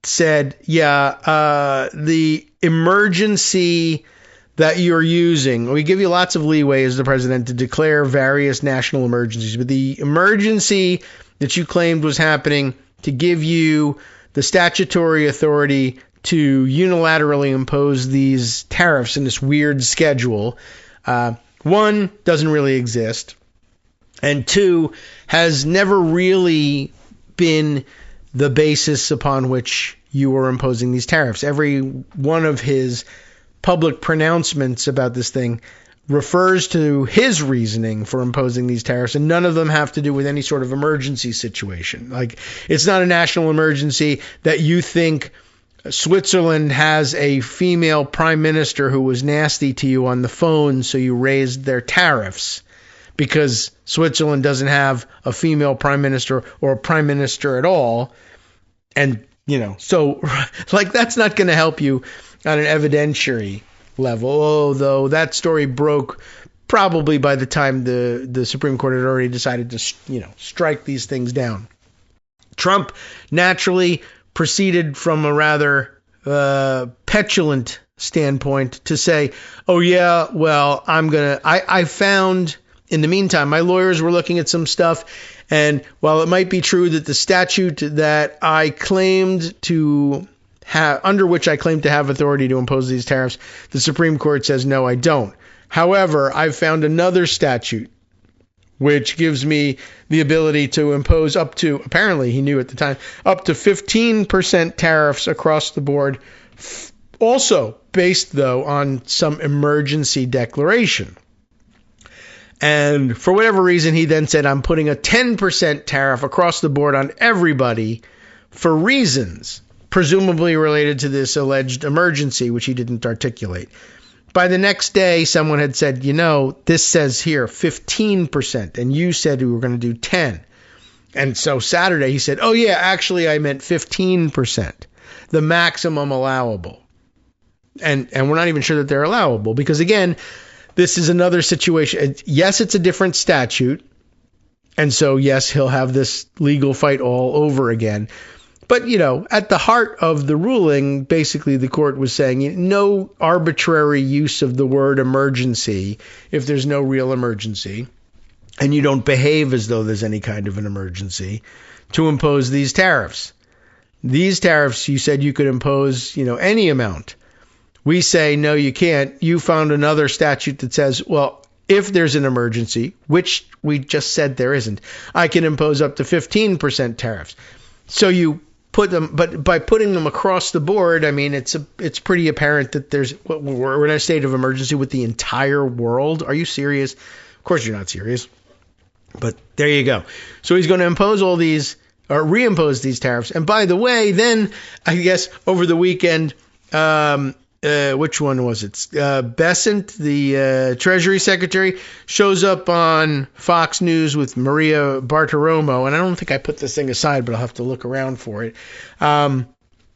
said, the emergency that you're using, we give you lots of leeway as the president to declare various national emergencies, but the emergency that you claimed was happening to give you the statutory authority to unilaterally impose these tariffs in this weird schedule, one, doesn't really exist, and two, has never really been the basis upon which you were imposing these tariffs. Every one of his public pronouncements about this thing refers to his reasoning for imposing these tariffs, and none of them have to do with any sort of emergency situation. Like, it's not a national emergency that you think Switzerland has a female prime minister who was nasty to you on the phone, so you raised their tariffs, because Switzerland doesn't have a female prime minister or a prime minister at all. And, so like, that's not going to help you on an evidentiary level, although that story broke probably by the time the Supreme Court had already decided to, strike these things down. Trump naturally proceeded from a rather petulant standpoint to say, oh yeah, well, I found, in the meantime, my lawyers were looking at some stuff, and while it might be true that the statute that I claimed to have, under which I claimed to have authority to impose these tariffs, the Supreme Court says, no, I don't. However, I've found another statute which gives me the ability to impose up to, apparently he knew at the time, up to 15% tariffs across the board, also based, though, on some emergency declaration. And for whatever reason, he then said, I'm putting a 10% tariff across the board on everybody for reasons presumably related to this alleged emergency, which he didn't articulate. By the next day, someone had said, this says here 15%, and you said we were going to do 10. And so Saturday he said, oh yeah, actually I meant 15%, the maximum allowable. And we're not even sure that they're allowable, because again, this is another situation. Yes, it's a different statute. And so, yes, he'll have this legal fight all over again. But, at the heart of the ruling, basically the court was saying no arbitrary use of the word emergency if there's no real emergency, and you don't behave as though there's any kind of an emergency, to impose these tariffs. These tariffs, you said you could impose, any amount. We say, no, you can't. You found another statute that says, well, if there's an emergency, which we just said there isn't, I can impose up to 15% tariffs. So you put them, but by putting them across the board, I mean, it's pretty apparent that we're in a state of emergency with the entire world. Are you serious? Of course you're not serious. But there you go. So he's going to impose all these, or reimpose these tariffs. And by the way, then I guess over the weekend, which one was it? Bessent, the Treasury Secretary, shows up on Fox News with Maria Bartiromo, and I don't think I put this thing aside, but I'll have to look around for it. And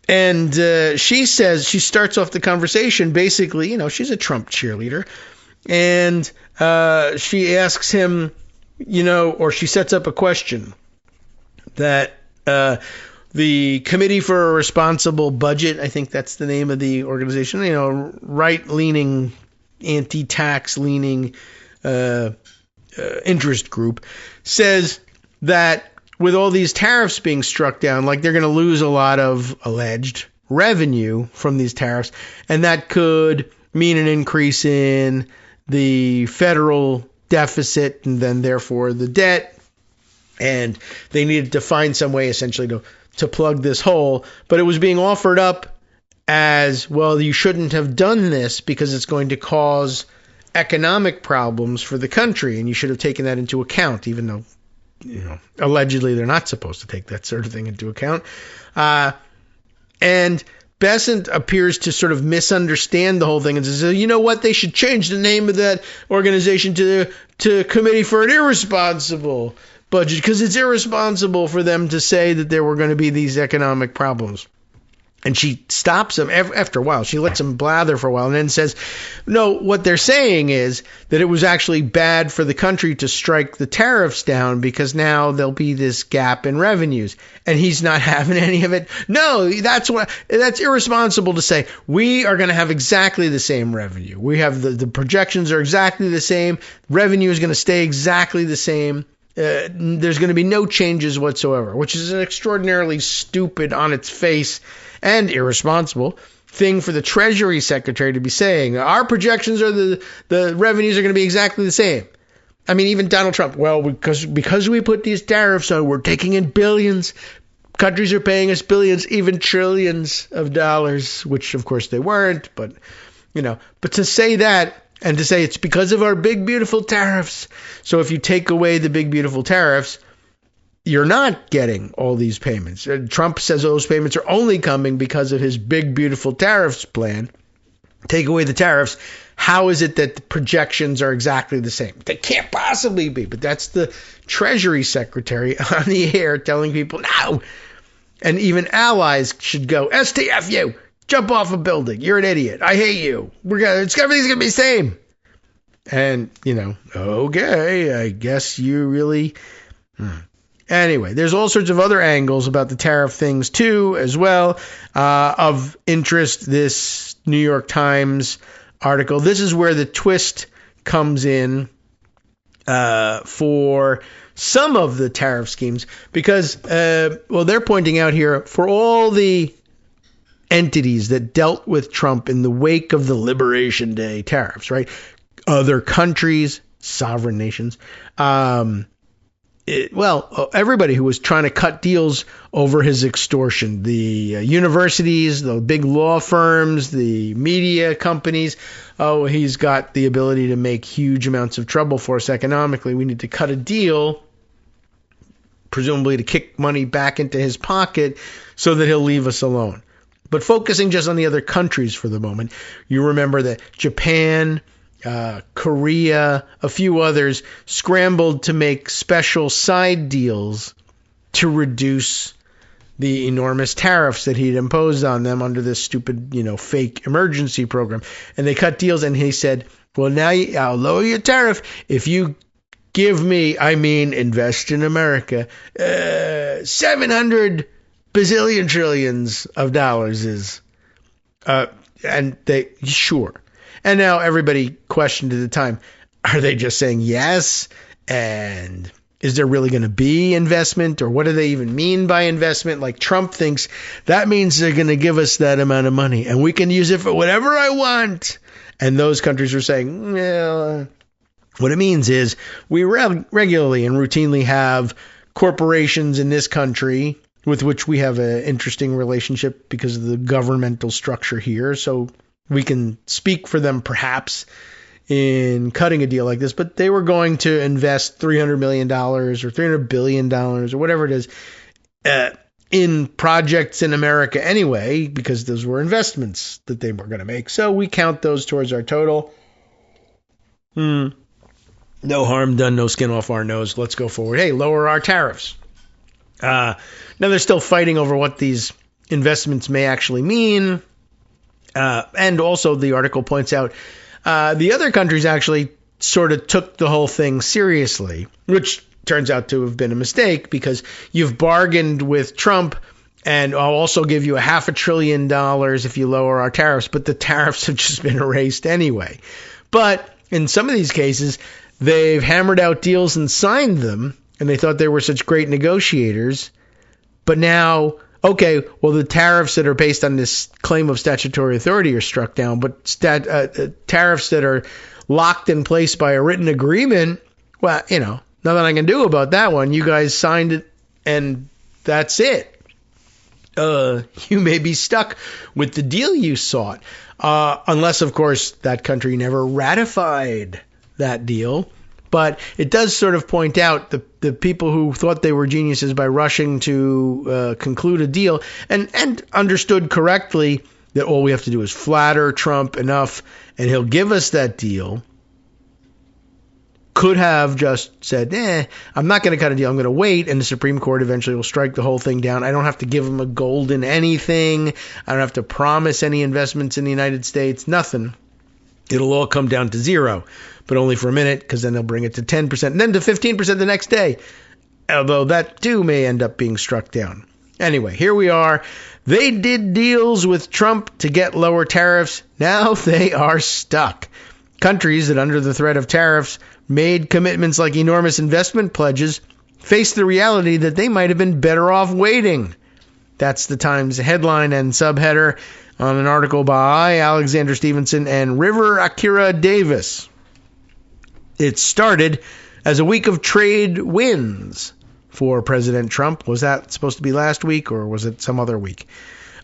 And she starts off the conversation basically, she's a Trump cheerleader. And she asks him, or she sets up a question that the Committee for a Responsible Budget, I think that's the name of the organization, right-leaning, anti-tax-leaning interest group, says that with all these tariffs being struck down, like they're going to lose a lot of alleged revenue from these tariffs, and that could mean an increase in the federal deficit and then therefore the debt, and they needed to find some way essentially to plug this hole. But it was being offered up as, well, you shouldn't have done this because it's going to cause economic problems for the country, and you should have taken that into account, even though allegedly they're not supposed to take that sort of thing into account. And Bessent appears to sort of misunderstand the whole thing and says, you know what, they should change the name of that organization to Committee for an Irresponsible Budget, because it's irresponsible for them to say that there were going to be these economic problems. And she stops him after a while. She lets him blather for a while and then says, no, what they're saying is that it was actually bad for the country to strike the tariffs down because now there'll be this gap in revenues. And he's not having any of it. No, that's irresponsible to say. We are going to have exactly the same revenue. We have the projections are exactly the same. Revenue is going to stay exactly the same. There's going to be no changes whatsoever, which is an extraordinarily stupid on its face and irresponsible thing for the Treasury Secretary to be saying. Our projections are the revenues are going to be exactly the same. I mean, even Donald Trump, well, because we put these tariffs on, we're taking in billions. Countries are paying us billions, even trillions of dollars, which of course they weren't. But to say that and to say it's because of our big, beautiful tariffs. So if you take away the big, beautiful tariffs, you're not getting all these payments. Trump says those payments are only coming because of his big, beautiful tariffs plan. Take away the tariffs. How is it that the projections are exactly the same? They can't possibly be. But that's the Treasury Secretary on the air telling people, no. And even allies should go, STFU, jump off a building. You're an idiot. I hate you. Everything's going to be the same. And, okay, I guess you really... Anyway, there's all sorts of other angles about the tariff things, too, as well, of interest. This New York Times article. This is where the twist comes in for some of the tariff schemes, because, they're pointing out here, for all the entities that dealt with Trump in the wake of the Liberation Day tariffs, right? Other countries, sovereign nations, everybody who was trying to cut deals over his extortion, the universities, the big law firms, the media companies. Oh, he's got the ability to make huge amounts of trouble for us economically. We need to cut a deal, presumably to kick money back into his pocket so that he'll leave us alone. But focusing just on the other countries for the moment, you remember that Japan, Korea, a few others scrambled to make special side deals to reduce the enormous tariffs that he'd imposed on them under this stupid, fake emergency program. And they cut deals, and he said, well, now I'll lower your tariff if you give me, invest in America, 700 bazillion trillions of dollars is, and they, sure. And now everybody questioned at the time, are they just saying yes? And is there really going to be investment? Or what do they even mean by investment? Like Trump thinks that means they're going to give us that amount of money and we can use it for whatever I want. And those countries are saying, well, what it means is we regularly and routinely have corporations in this country with which we have an interesting relationship because of the governmental structure here. So we can speak for them perhaps in cutting a deal like this, but they were going to invest $300 million or $300 billion or whatever it is in projects in America anyway, because those were investments that they were going to make. So we count those towards our total. No harm done, no skin off our nose. Let's go forward. Hey, lower our tariffs. Now they're still fighting over what these investments may actually mean. And also the article points out the other countries actually sort of took the whole thing seriously, which turns out to have been a mistake because you've bargained with Trump and I'll also give you $500 billion if you lower our tariffs, but the tariffs have just been erased anyway. But in some of these cases, they've hammered out deals and signed them, and they thought they were such great negotiators. But now, okay, well, the tariffs that are based on this claim of statutory authority are struck down, but tariffs that are locked in place by a written agreement, well, nothing I can do about that one. You guys signed it, and that's it. You may be stuck with the deal you sought, unless, of course, that country never ratified that deal. But it does sort of point out the people who thought they were geniuses by rushing to conclude a deal and understood correctly that all we have to do is flatter Trump enough and he'll give us that deal, could have just said, I'm not going to cut a deal. I'm going to wait. And the Supreme Court eventually will strike the whole thing down. I don't have to give them a golden anything. I don't have to promise any investments in the United States. Nothing. It'll all come down to zero, but only for a minute, because then they'll bring it to 10% and then to 15% the next day. Although that too may end up being struck down. Anyway, here we are. They did deals with Trump to get lower tariffs. Now they are stuck. Countries that, under the threat of tariffs, made commitments like enormous investment pledges face the reality that they might have been better off waiting. That's the Times headline and subheader on an article by Alexander Stevenson and River Akira Davis. It started as a week of trade wins for President Trump. Was that supposed to be last week or was it some other week?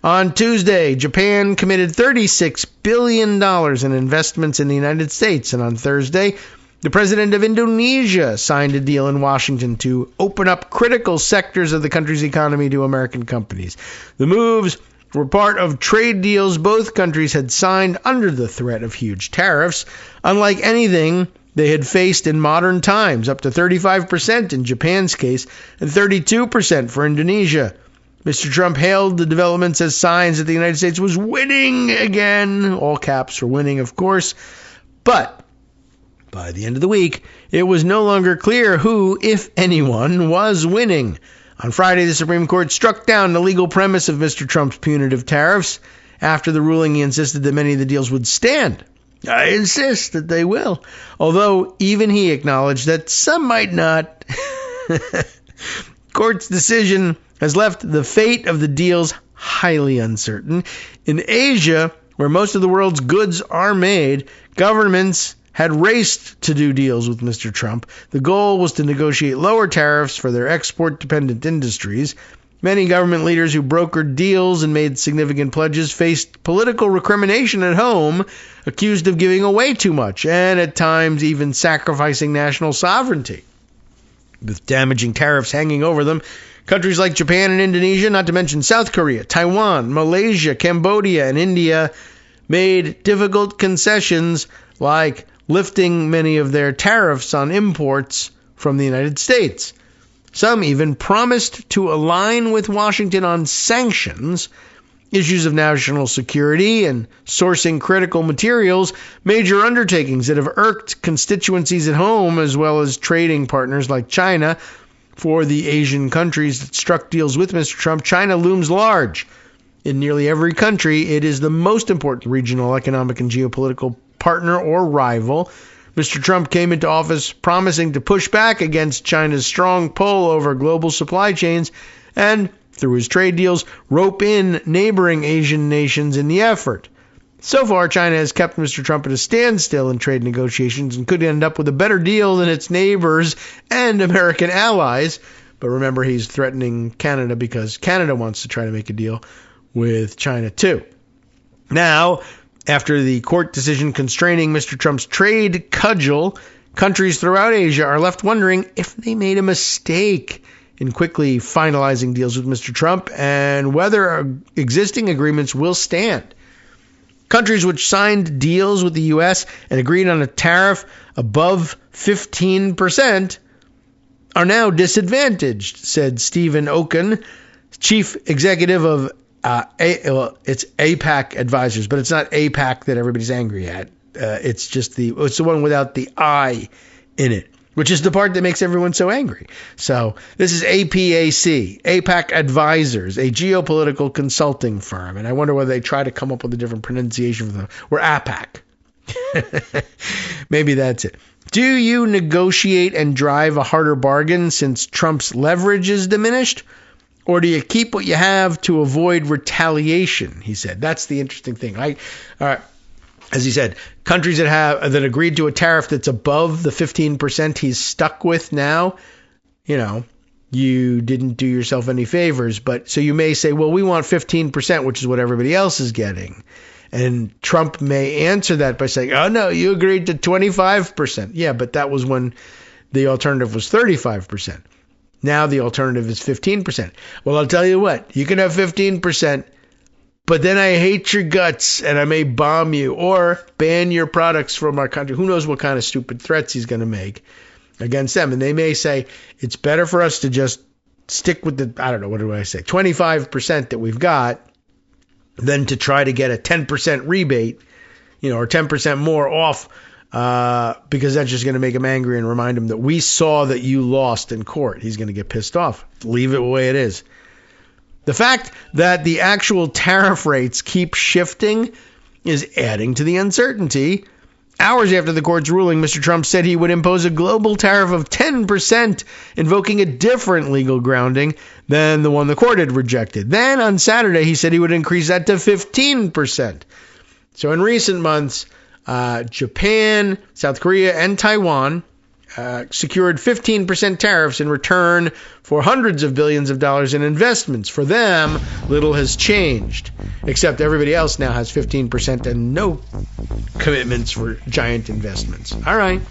On Tuesday, Japan committed $36 billion in investments in the United States. And on Thursday, the president of Indonesia signed a deal in Washington to open up critical sectors of the country's economy to American companies. The moves were part of trade deals both countries had signed under the threat of huge tariffs, unlike anything they had faced in modern times, up to 35% in Japan's case and 32% for Indonesia. Mr. Trump hailed the developments as signs that the United States was winning again. All caps for winning, of course. But by the end of the week, it was no longer clear who, if anyone, was winning. On Friday, the Supreme Court struck down the legal premise of Mr. Trump's punitive tariffs. After the ruling, he insisted that many of the deals would stand. I insist that they will, although even he acknowledged that some might not. Court's decision has left the fate of the deals highly uncertain. In Asia, where most of the world's goods are made, governments had raced to do deals with Mr. Trump. The goal was to negotiate lower tariffs for their export-dependent industries. Many government leaders who brokered deals and made significant pledges faced political recrimination at home, accused of giving away too much, and at times even sacrificing national sovereignty. With damaging tariffs hanging over them, countries like Japan and Indonesia, not to mention South Korea, Taiwan, Malaysia, Cambodia, and India, made difficult concessions like lifting many of their tariffs on imports from the United States. Some even promised to align with Washington on sanctions, issues of national security, and sourcing critical materials, major undertakings that have irked constituencies at home as well as trading partners like China. For the Asian countries that struck deals with Mr. Trump, China looms large. In nearly every country, it is the most important regional, economic, and geopolitical partner or rival. Mr. Trump came into office promising to push back against China's strong pull over global supply chains and, through his trade deals, rope in neighboring Asian nations in the effort. So far, China has kept Mr. Trump at a standstill in trade negotiations and could end up with a better deal than its neighbors and American allies. But remember, he's threatening Canada because Canada wants to try to make a deal with China too. Now, after the court decision constraining Mr. Trump's trade cudgel, countries throughout Asia are left wondering if they made a mistake in quickly finalizing deals with Mr. Trump and whether existing agreements will stand. Countries which signed deals with the U.S. and agreed on a tariff above 15% are now disadvantaged, said Stephen Okun, chief executive of It's APAC advisors, but it's not APAC that everybody's angry at. It's the one without the I in it, which is the part that makes everyone so angry. So this is APAC, APAC Advisors, a geopolitical consulting firm. And I wonder whether they try to come up with a different pronunciation for them. Or APAC. Maybe that's it. Do you negotiate and drive a harder bargain since Trump's leverage is diminished? Or do you keep what you have to avoid retaliation? He said. That's the interesting thing. As he said, countries that agreed to a tariff that's above the 15% he's stuck with now, you didn't do yourself any favors. But so you may say, well, we want 15%, which is what everybody else is getting. And Trump may answer that by saying, oh, no, you agreed to 25%. Yeah, but that was when the alternative was 35%. Now the alternative is 15%. Well, I'll tell you what, you can have 15%, but then I hate your guts and I may bomb you or ban your products from our country. Who knows what kind of stupid threats he's going to make against them. And they may say, it's better for us to just stick with 25% that we've got than to try to get a 10% rebate, or 10% more off, because that's just going to make him angry and remind him that we saw that you lost in court. He's going to get pissed off. Leave it the way it is. The fact that the actual tariff rates keep shifting is adding to the uncertainty. Hours after the court's ruling, Mr. Trump said he would impose a global tariff of 10%, invoking a different legal grounding than the one the court had rejected. Then on Saturday, he said he would increase that to 15%. So in recent months, Japan, South Korea, and Taiwan secured 15% tariffs in return for hundreds of billions of dollars in investments. For them, little has changed, except everybody else now has 15% and no commitments for giant investments. All right,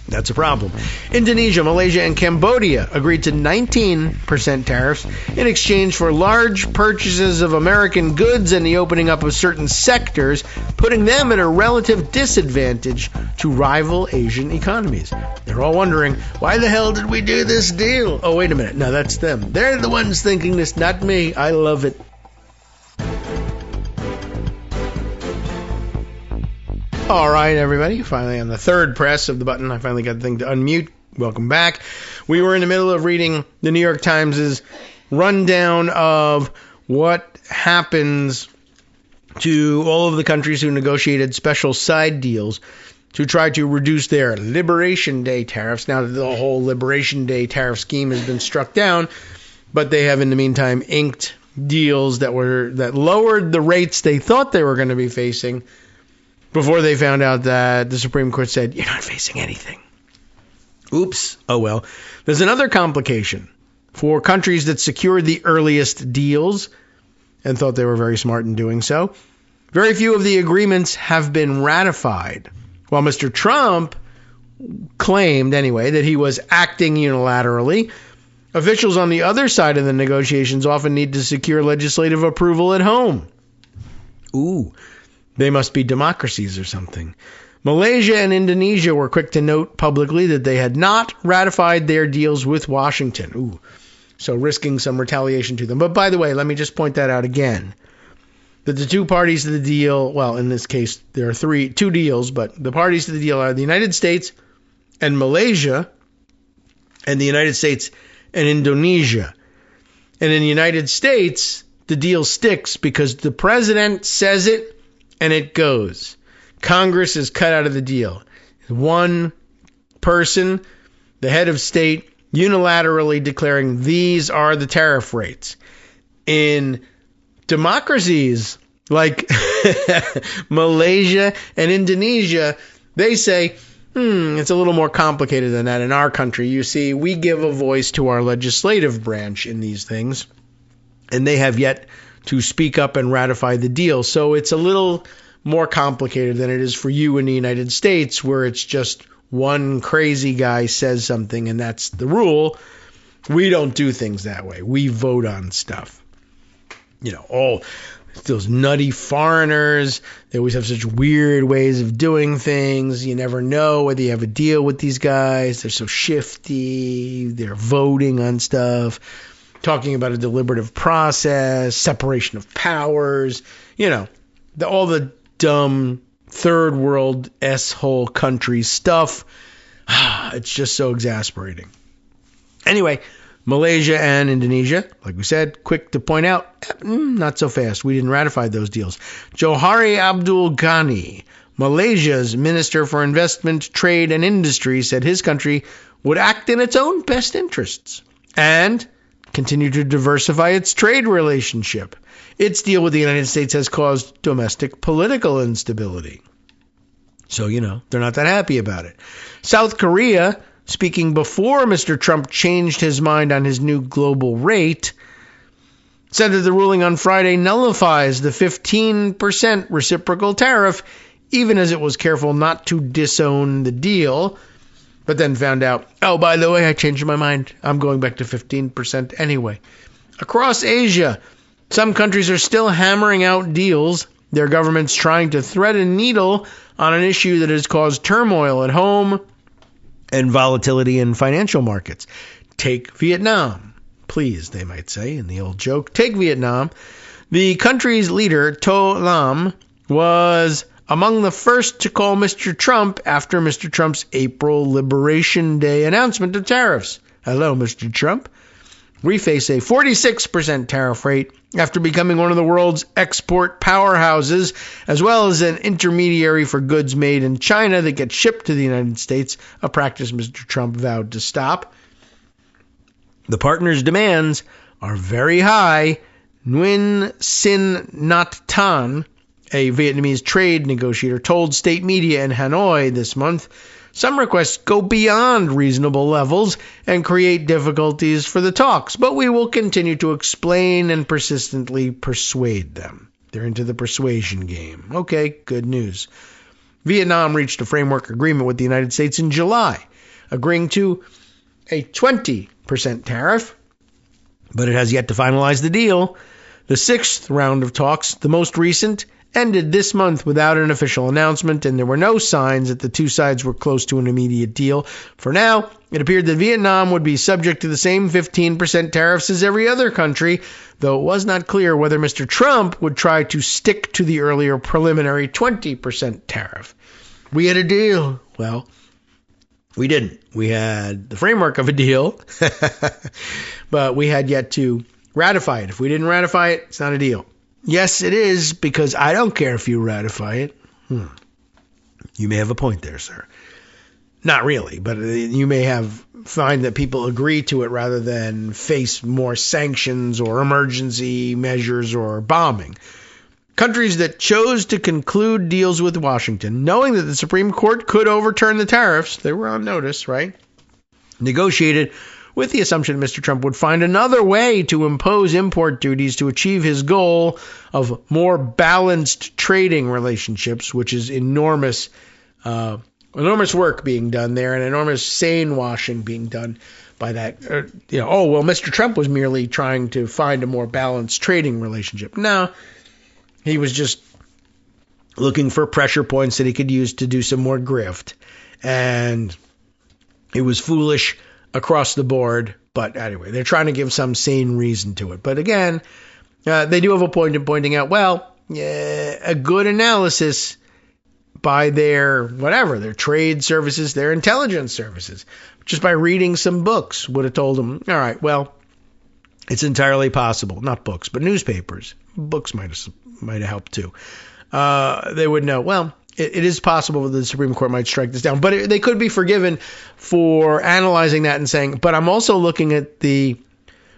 that's a problem. Indonesia, Malaysia, and Cambodia agreed to 19% tariffs in exchange for large purchases of American goods and the opening up of certain sectors, putting them at a relative disadvantage to rival Asian economies. They're all wondering, why the hell did we do this deal? Oh, wait a minute. No, that's them. They're the ones thinking this, not me. I love it. All right, everybody. Finally, on the third press of the button, I finally got the thing to unmute. Welcome back. We were in the middle of reading the New York Times' rundown of what happens to all of the countries who negotiated special side deals to try to reduce their Liberation Day tariffs. Now, the whole Liberation Day tariff scheme has been struck down, but they have, in the meantime, inked deals that lowered the rates they thought they were going to be facing before they found out that the Supreme Court said, you're not facing anything. Oops. Oh, well. There's another complication for countries that secured the earliest deals and thought they were very smart in doing so. Very few of the agreements have been ratified. While Mr. Trump claimed, anyway, that he was acting unilaterally, officials on the other side of the negotiations often need to secure legislative approval at home. Ooh, they must be democracies or something. Malaysia and Indonesia were quick to note publicly that they had not ratified their deals with Washington. Ooh, so risking some retaliation to them. But by the way, let me just point that out again. That the two parties to the deal, well, in this case, there are two deals, but the parties to the deal are the United States and Malaysia, and the United States and Indonesia. And in the United States, the deal sticks because the president says it and it goes. Congress is cut out of the deal. One person, the head of state, unilaterally declaring these are the tariff rates. In democracies like Malaysia and Indonesia, they say, it's a little more complicated than that in our country. You see, we give a voice to our legislative branch in these things, and they have yet to speak up and ratify the deal. So it's a little more complicated than it is for you in the United States, where it's just one crazy guy says something and that's the rule. We don't do things that way. We vote on stuff. All those nutty foreigners, they always have such weird ways of doing things. You never know whether you have a deal with these guys. They're so shifty. They're voting on stuff. talking about a deliberative process, separation of powers, all the dumb third world S-hole country stuff. It's just so exasperating. Anyway, Malaysia and Indonesia, like we said, quick to point out, not so fast. We didn't ratify those deals. Johari Abdul Ghani, Malaysia's Minister for Investment, Trade and Industry, said his country would act in its own best interests and continue to diversify its trade relationship. Its deal with the United States has caused domestic political instability. So, they're not that happy about it. South Korea, speaking before Mr. Trump changed his mind on his new global rate, said that the ruling on Friday nullifies the 15% reciprocal tariff, even as it was careful not to disown the deal, but then found out, oh, by the way, I changed my mind. I'm going back to 15% anyway. Across Asia, some countries are still hammering out deals, their governments trying to thread a needle on an issue that has caused turmoil at home and volatility in financial markets. Take Vietnam. Please, they might say in the old joke. Take Vietnam. The country's leader, To Lam, was among the first to call Mr. Trump after Mr. Trump's April Liberation Day announcement of tariffs. Hello, Mr. Trump. We face a 46% tariff rate after becoming one of the world's export powerhouses, as well as an intermediary for goods made in China that get shipped to the United States, a practice Mr. Trump vowed to stop. The partners' demands are very high. Nguyen Sin Nhat Tan, a Vietnamese trade negotiator, told state media in Hanoi this month, some requests go beyond reasonable levels and create difficulties for the talks, but we will continue to explain and persistently persuade them. They're into the persuasion game. Okay, good news. Vietnam reached a framework agreement with the United States in July, agreeing to a 20% tariff, but it has yet to finalize the deal. The sixth round of talks, the most recent, ended this month without an official announcement, and there were no signs that the two sides were close to an immediate deal. For now, it appeared that Vietnam would be subject to the same 15% tariffs as every other country, though it was not clear whether Mr. Trump would try to stick to the earlier preliminary 20% tariff. We had a deal. Well, we didn't. We had the framework of a deal, but we had yet to ratify it. If we didn't ratify it, it's not a deal. Yes, it is, because I don't care if you ratify it. You may have a point there, sir. Not really, but you may find that people agree to it rather than face more sanctions or emergency measures or bombing. Countries that chose to conclude deals with Washington, knowing that the Supreme Court could overturn the tariffs, they were on notice, right? Negotiated with the assumption Mr. Trump would find another way to impose import duties to achieve his goal of more balanced trading relationships, which is enormous work being done there and enormous sane washing being done by that. Mr. Trump was merely trying to find a more balanced trading relationship. No, he was just looking for pressure points that he could use to do some more grift. And it was foolish across the board, but anyway, they're trying to give some sane reason to it. But again, they do have a point in pointing out, a good analysis by their trade services, their intelligence services, just by reading some books would have told them, all right, well, it's entirely possible, not books, but newspapers. Books might have helped too. They would know, it is possible that the Supreme Court might strike this down, but they could be forgiven for analyzing that and saying, but I'm also looking at the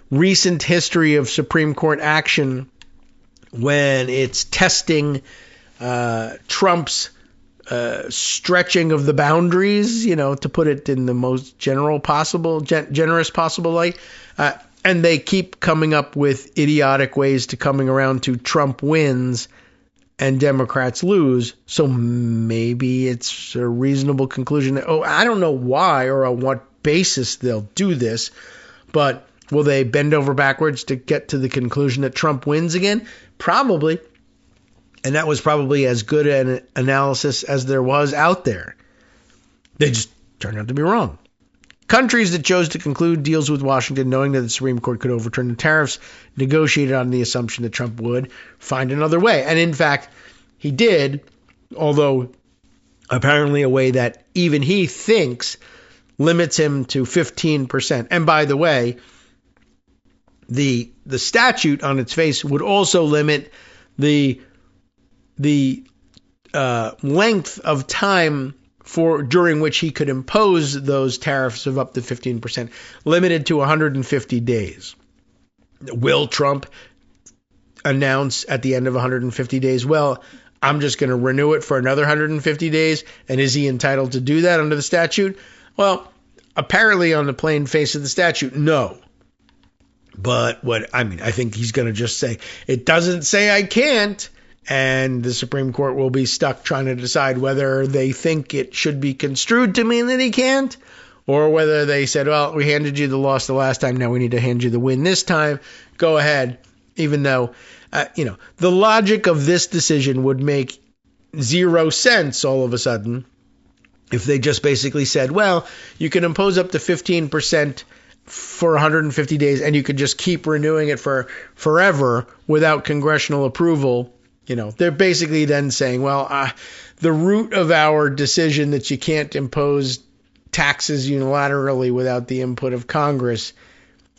recent history of Supreme Court action when it's testing Trump's stretching of the boundaries, to put it in the most generous possible light. And they keep coming up with idiotic ways to coming around to Trump wins and Democrats lose. So maybe it's a reasonable conclusion that, I don't know why or on what basis they'll do this, but will they bend over backwards to get to the conclusion that Trump wins again? Probably. And that was probably as good an analysis as there was out there. They just turned out to be wrong. Countries that chose to conclude deals with Washington knowing that the Supreme Court could overturn the tariffs negotiated on the assumption that Trump would find another way. And in fact, he did, although apparently a way that even he thinks limits him to 15%. And by the way, the statute on its face would also limit the length of time during which he could impose those tariffs of up to 15%, limited to 150 days. Will Trump announce at the end of 150 days, well, I'm just going to renew it for another 150 days? And is he entitled to do that under the statute? Well, apparently on the plain face of the statute, no. But I think he's going to just say, it doesn't say I can't. And the Supreme Court will be stuck trying to decide whether they think it should be construed to mean that he can't, or whether they said, well, we handed you the loss the last time, now we need to hand you the win this time. Go ahead, even though, the logic of this decision would make zero sense all of a sudden if they just basically said, well, you can impose up to 15% for 150 days and you could just keep renewing it for forever without congressional approval. They're basically then saying, well, the root of our decision that you can't impose taxes unilaterally without the input of Congress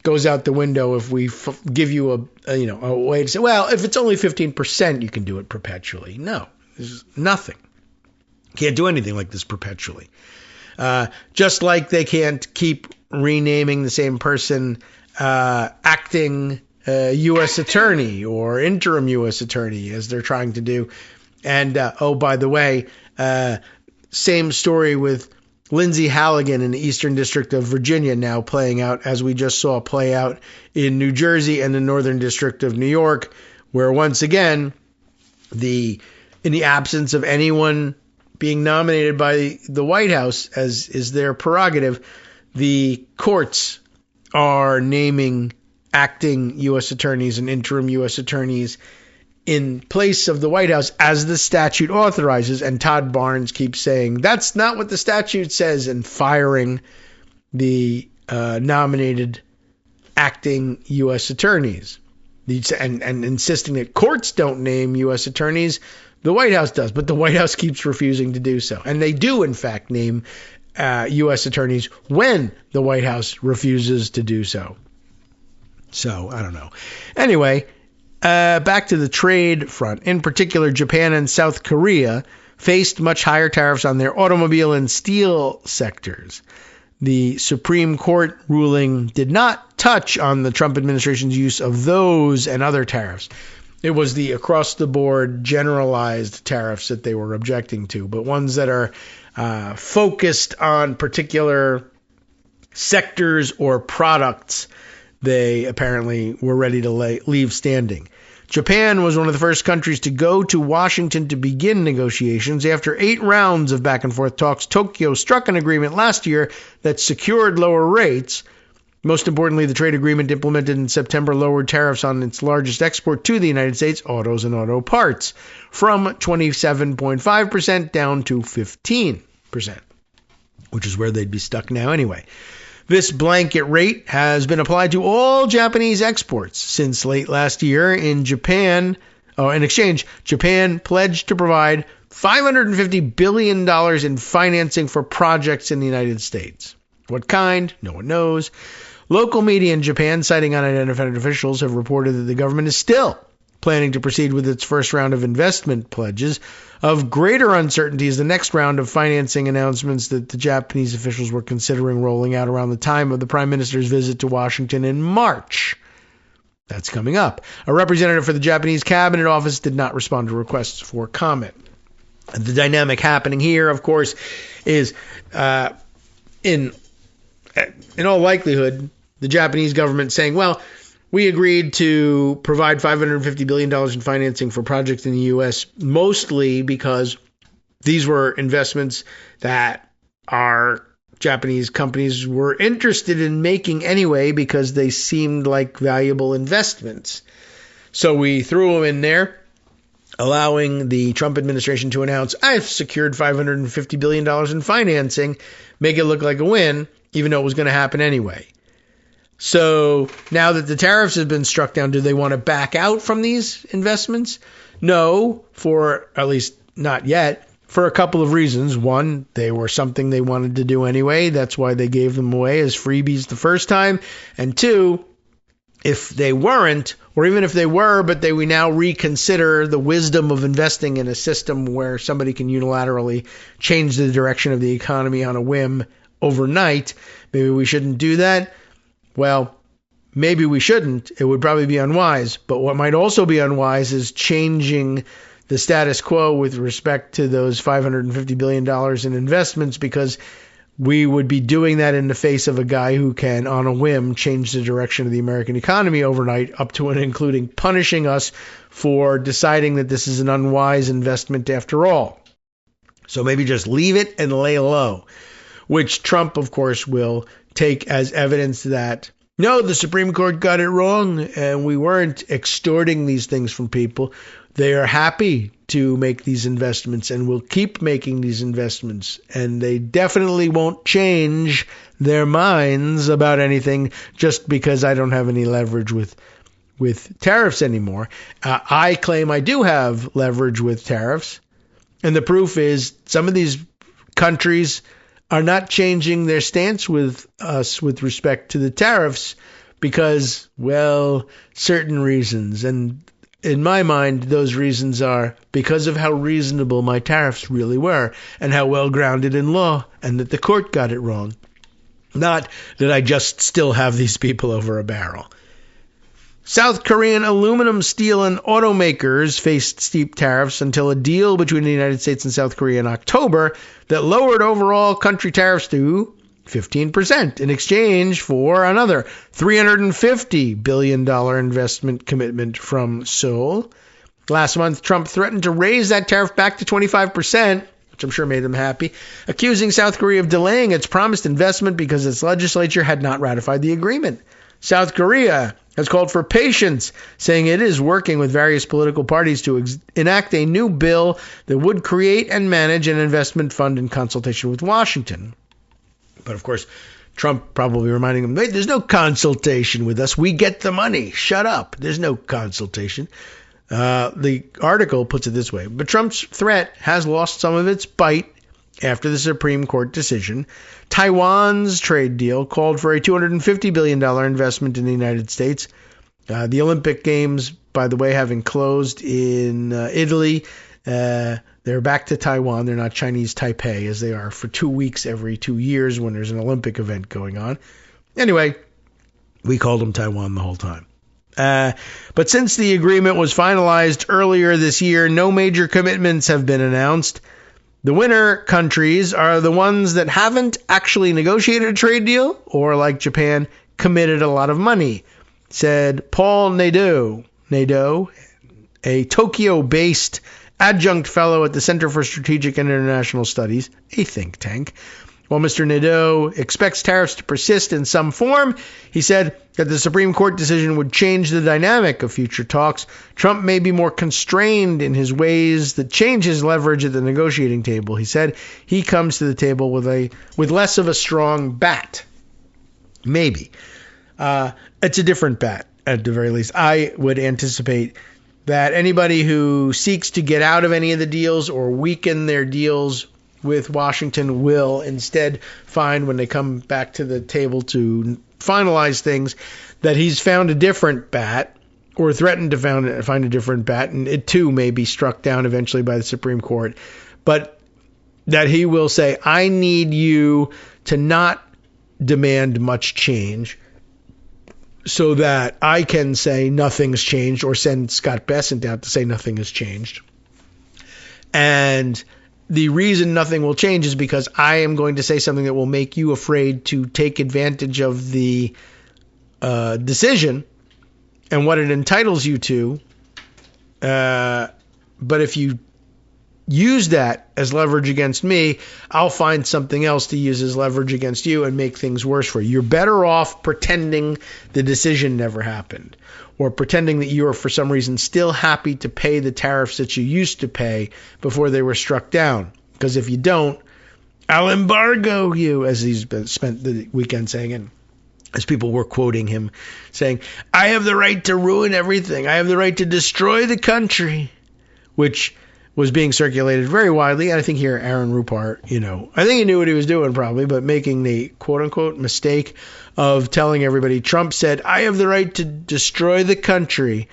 goes out the window if we give you a way to say, well, if it's only 15%, you can do it perpetually. No, there's nothing. Can't do anything like this perpetually. Just like they can't keep renaming the same person acting U.S. attorney or interim U.S. attorney as they're trying to do. And, by the way, same story with Lindsay Halligan in the Eastern District of Virginia now playing out, as we just saw play out in New Jersey and the Northern District of New York, where once again, in the absence of anyone being nominated by the White House, as is their prerogative, the courts are naming acting U.S. attorneys and interim U.S. attorneys in place of the White House as the statute authorizes. And Todd Barnes keeps saying, that's not what the statute says, and firing the nominated acting U.S. attorneys and insisting that courts don't name U.S. attorneys. The White House does, but the White House keeps refusing to do so. And they do, in fact, name U.S. attorneys when the White House refuses to do so. So, I don't know. Anyway, back to the trade front. In particular, Japan and South Korea faced much higher tariffs on their automobile and steel sectors. The Supreme Court ruling did not touch on the Trump administration's use of those and other tariffs. It was the across-the-board generalized tariffs that they were objecting to, but ones that are focused on particular sectors or products, they apparently were ready to leave standing. Japan was one of the first countries to go to Washington to begin negotiations. After 8 rounds of back-and-forth talks, Tokyo struck an agreement last year that secured lower rates. Most importantly, the trade agreement implemented in September lowered tariffs on its largest export to the United States, autos and auto parts, from 27.5% down to 15%, which is where they'd be stuck now anyway. This blanket rate has been applied to all Japanese exports since late last year. In exchange, Japan pledged to provide $550 billion in financing for projects in the United States. What kind? No one knows. Local media in Japan, citing unidentified officials, have reported that the government is still planning to proceed with its first round of investment pledges. Of greater uncertainty is the next round of financing announcements that the Japanese officials were considering rolling out around the time of the Prime Minister's visit to Washington in March. That's coming up. A representative for the Japanese Cabinet Office did not respond to requests for comment. The dynamic happening here, of course, is in all likelihood, the Japanese government saying, well, we agreed to provide $550 billion in financing for projects in the U.S., mostly because these were investments that our Japanese companies were interested in making anyway because they seemed like valuable investments. So we threw them in there, allowing the Trump administration to announce, I've secured $550 billion in financing, make it look like a win. even though it was going to happen anyway. So now that the tariffs have been struck down, do they want to back out from these investments? No, for at least not yet, for a couple of reasons. One, they were something they wanted to do anyway. That's why they gave them away as freebies the first time. And two, if they weren't, or even if they were, but we now reconsider the wisdom of investing in a system where somebody can unilaterally change the direction of the economy on a whim overnight, maybe we shouldn't do that. Well, maybe we shouldn't. It would probably be unwise. But what might also be unwise is changing the status quo with respect to those $550 billion in investments, because we would be doing that in the face of a guy who can, on a whim, change the direction of the American economy overnight, up to and including punishing us for deciding that this is an unwise investment after all. So maybe just leave it and lay low, which Trump, of course, will take as evidence that, no, the Supreme Court got it wrong and we weren't extorting these things from people. They are happy to make these investments and will keep making these investments. And they definitely won't change their minds about anything just because I don't have any leverage with tariffs anymore. I claim I do have leverage with tariffs. And the proof is some of these countries are not changing their stance with us with respect to the tariffs because, well, certain reasons. And in my mind, those reasons are because of how reasonable my tariffs really were and how well grounded in law, and that the court got it wrong. Not that I just still have these people over a barrel. South Korean aluminum, steel, and automakers faced steep tariffs until a deal between the United States and South Korea in October that lowered overall country tariffs to 15% in exchange for another $350 billion investment commitment from Seoul. Last month, Trump threatened to raise that tariff back to 25%, which I'm sure made them happy, accusing South Korea of delaying its promised investment because its legislature had not ratified the agreement. South Korea has called for patience, saying it is working with various political parties to enact a new bill that would create and manage an investment fund in consultation with Washington. But of course, Trump probably reminding them, wait, there's no consultation with us. We get the money. Shut up. There's no consultation. The article puts it this way, but Trump's threat has lost some of its bite after the Supreme Court decision. Taiwan's trade deal called for a $250 billion investment in the United States. The Olympic Games, by the way, having closed in Italy, they're back to Taiwan. They're not Chinese Taipei, as they are for 2 weeks every 2 years when there's an Olympic event going on. Anyway, we called them Taiwan the whole time. But since the agreement was finalized earlier this year, no major commitments have been announced. The winner countries are the ones that haven't actually negotiated a trade deal or, like Japan, committed a lot of money, said Paul Nadeau, a Tokyo-based adjunct fellow at the Center for Strategic and International Studies, a think tank. While Mr. Nadeau expects tariffs to persist in some form, he said that the Supreme Court decision would change the dynamic of future talks. Trump may be more constrained in his ways that change his leverage at the negotiating table. He said he comes to the table with less of a strong bat. Maybe. It's a different bat, at the very least. I would anticipate that anybody who seeks to get out of any of the deals or weaken their deals with Washington will instead find, when they come back to the table to finalize things, that he's found a different bat or threatened to find a different bat, and it too may be struck down eventually by the Supreme Court. But that he will say, I need you to not demand much change so that I can say nothing's changed, or send Scott Bessent out to say nothing has changed. And the reason nothing will change is because I am going to say something that will make you afraid to take advantage of the decision and what it entitles you to. But if you use that as leverage against me, I'll find something else to use as leverage against you and make things worse for you. You're better off pretending the decision never happened, or pretending that you are for some reason still happy to pay the tariffs that you used to pay before they were struck down. Because if you don't, I'll embargo you, as he's spent the weekend saying, and as people were quoting him saying, I have the right to ruin everything. I have the right to destroy the country, which was being circulated very widely. And I think here Aaron Rupart, I think he knew what he was doing probably, but making the quote unquote mistake of telling everybody Trump said, I have the right to destroy the country.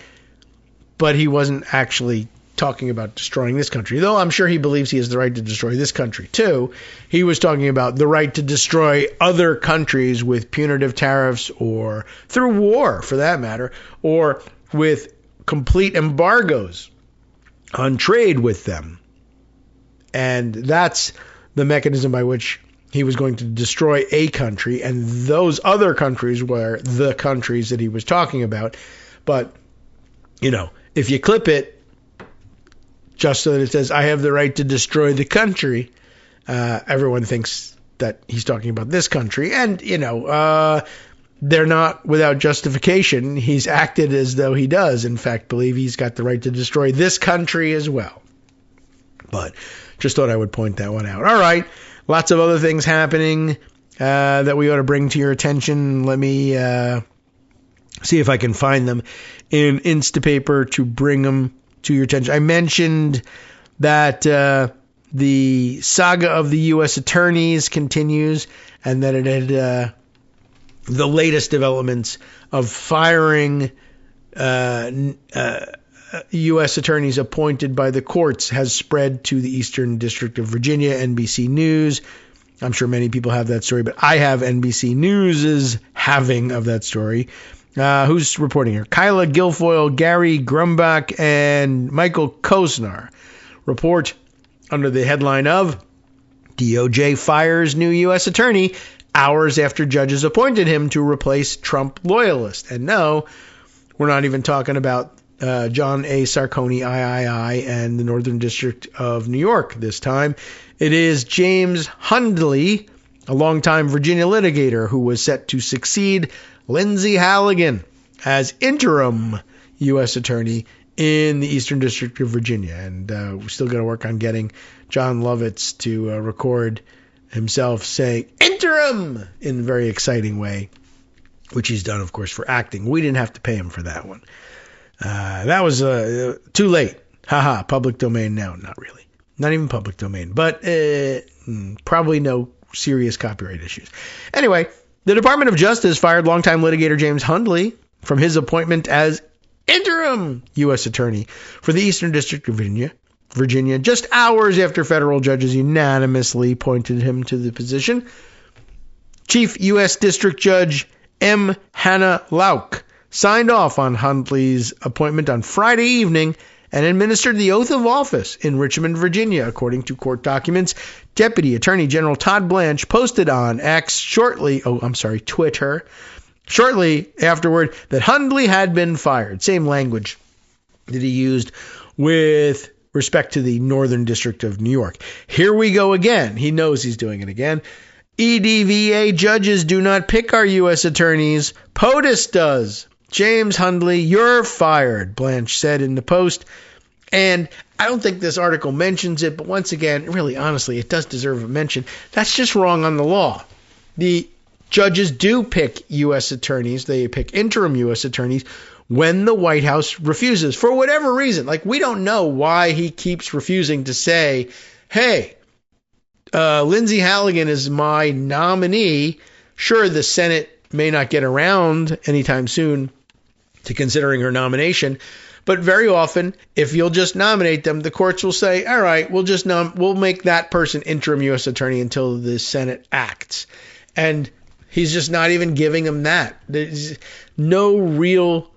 But he wasn't actually talking about destroying this country, though I'm sure he believes he has the right to destroy this country too. He was talking about the right to destroy other countries with punitive tariffs, or through war for that matter, or with complete embargoes on trade with them. And that's the mechanism by which he was going to destroy a country, and those other countries were the countries that he was talking about. But, if you clip it just so that it says, I have the right to destroy the country, everyone thinks that he's talking about this country. And, they're not without justification. He's acted as though he does, in fact, believe he's got the right to destroy this country as well. But just thought I would point that one out. All right. Lots of other things happening that we ought to bring to your attention. Let me see if I can find them in Instapaper to bring them to your attention. I mentioned that the saga of the U.S. attorneys continues, and that it had the latest developments of firing U.S. attorneys appointed by the courts has spread to the Eastern District of Virginia. NBC News, I'm sure many people have that story, but I have NBC News's having of that story. Who's reporting here? Kyla Guilfoyle, Gary Grumbach, and Michael Kosnar report under the headline of DOJ fires new U.S. attorney hours after judges appointed him to replace Trump loyalist. And no, we're not even talking about John A. Sarconi, III, and the Northern District of New York this time. It is James Hundley, a longtime Virginia litigator who was set to succeed Lindsay Halligan as interim U.S. attorney in the Eastern District of Virginia. And we still got to work on getting John Lovitz to record himself saying interim in a very exciting way, which he's done, of course, for acting. We didn't have to pay him for that one. That was too late. Haha, public domain now. Not really. Not even public domain, but probably no serious copyright issues. Anyway, the Department of Justice fired longtime litigator James Hundley from his appointment as interim U.S. attorney for the Eastern District of Virginia, just hours after federal judges unanimously appointed him to the position. Chief U.S. District Judge M. Hannah Lauk signed off on Hundley's appointment on Friday evening and administered the oath of office in Richmond, Virginia, according to court documents. Deputy Attorney General Todd Blanche posted on Twitter, shortly afterward that Hundley had been fired. Same language that he used with respect to the Northern District of New York. Here we go again. He knows he's doing it again. EDVA judges do not pick our U.S. attorneys. POTUS does. James Hundley, you're fired, Blanche said in the Post. And I don't think this article mentions it, but once again, really, honestly, it does deserve a mention. That's just wrong on the law. The judges do pick U.S. attorneys. They pick interim U.S. attorneys when the White House refuses, for whatever reason. Like, we don't know why he keeps refusing to say, hey, Lindsay Halligan is my nominee. Sure, the Senate may not get around anytime soon to considering her nomination, but very often, if you'll just nominate them, the courts will say, all right, we'll make that person interim U.S. attorney until the Senate acts. And he's just not even giving them that. There's no real,